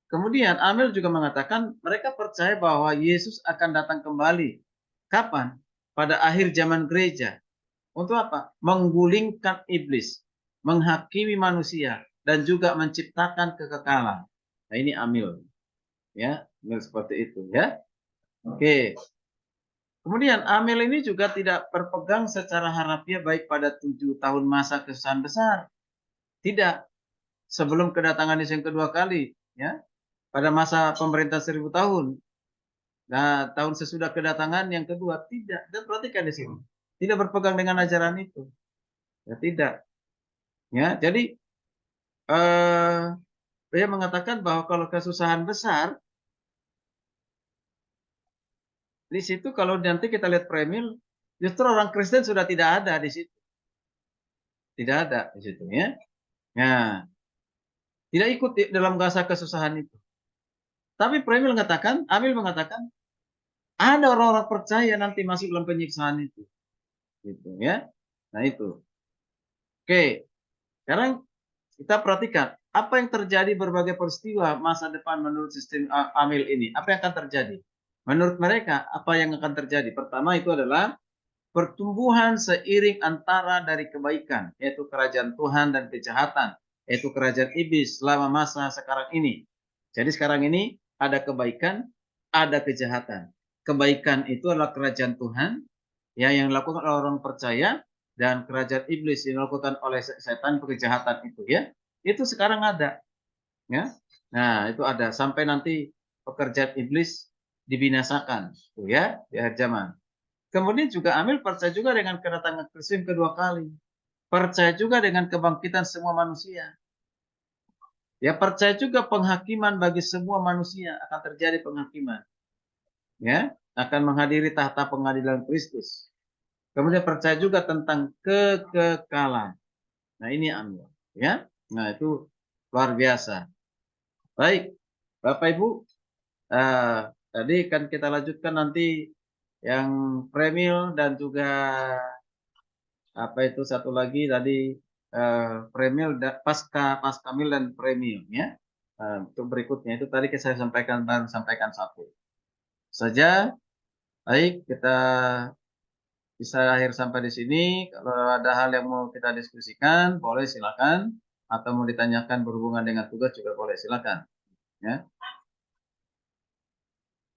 Kemudian Amil juga mengatakan mereka percaya bahwa Yesus akan datang kembali. Kapan? Pada akhir zaman gereja. Untuk apa? Menggulingkan iblis, menghakimi manusia, dan juga menciptakan kekekalan. Nah, ini Amil. Ya, Amil seperti itu, ya. Oke. Kemudian Amil ini juga tidak berpegang secara harafiah baik pada 7 tahun masa kesusahan besar. Tidak. Sebelum kedatangan Yesus yang kedua kali, ya. Pada masa pemerintah 1000 tahun. Nah, tahun sesudah kedatangan yang kedua, tidak. Dan perhatikan di sini. Tidak berpegang dengan ajaran itu. Ya, tidak. Ya, jadi dia mengatakan bahwa kalau kesusahan besar, di situ kalau nanti kita lihat premil, justru orang Kristen sudah tidak ada di situ. Tidak ada di situ, ya. Nah, tidak ikut dalam masa kesusahan itu. Tapi premil mengatakan, Amil mengatakan, ada orang-orang percaya nanti masih dalam penyiksaan itu. Gitu, ya. Nah, itu. Oke. Sekarang kita perhatikan apa yang terjadi berbagai peristiwa masa depan menurut sistem Amil ini. Apa yang akan terjadi? Menurut mereka, apa yang akan terjadi? Pertama itu adalah pertumbuhan seiring antara dari kebaikan, yaitu kerajaan Tuhan dan kejahatan, yaitu kerajaan iblis selama masa sekarang ini. Jadi sekarang ini ada kebaikan, ada kejahatan. Kebaikan itu adalah kerajaan Tuhan, ya, yang dilakukan oleh orang percaya, dan kerajaan iblis yang dilakukan oleh setan, kejahatan itu, ya. Itu sekarang ada, ya. Nah, itu ada sampai nanti pekerjaan iblis dibinasakan, tuh, ya, di akhir zaman. Kemudian juga Amil percaya juga dengan kedatangan Kristus yang kedua kali. Percaya juga dengan kebangkitan semua manusia. Ya, percaya juga penghakiman bagi semua manusia, akan terjadi penghakiman. Ya, akan menghadiri tahta pengadilan Kristus. Kemudian percaya juga tentang kekekalan. Nah, ini Anwar, ya. Nah, itu luar biasa. Baik, Bapak Ibu, tadi kan kita lanjutkan nanti yang premil dan juga apa itu satu lagi tadi premil paskamil dan premil, ya. Untuk berikutnya itu tadi saya sampaikan satu saja. Baik, kita bisa akhir sampai di sini. Kalau ada hal yang mau kita diskusikan, boleh silakan. Atau mau ditanyakan berhubungan dengan tugas juga boleh silakan. Ya.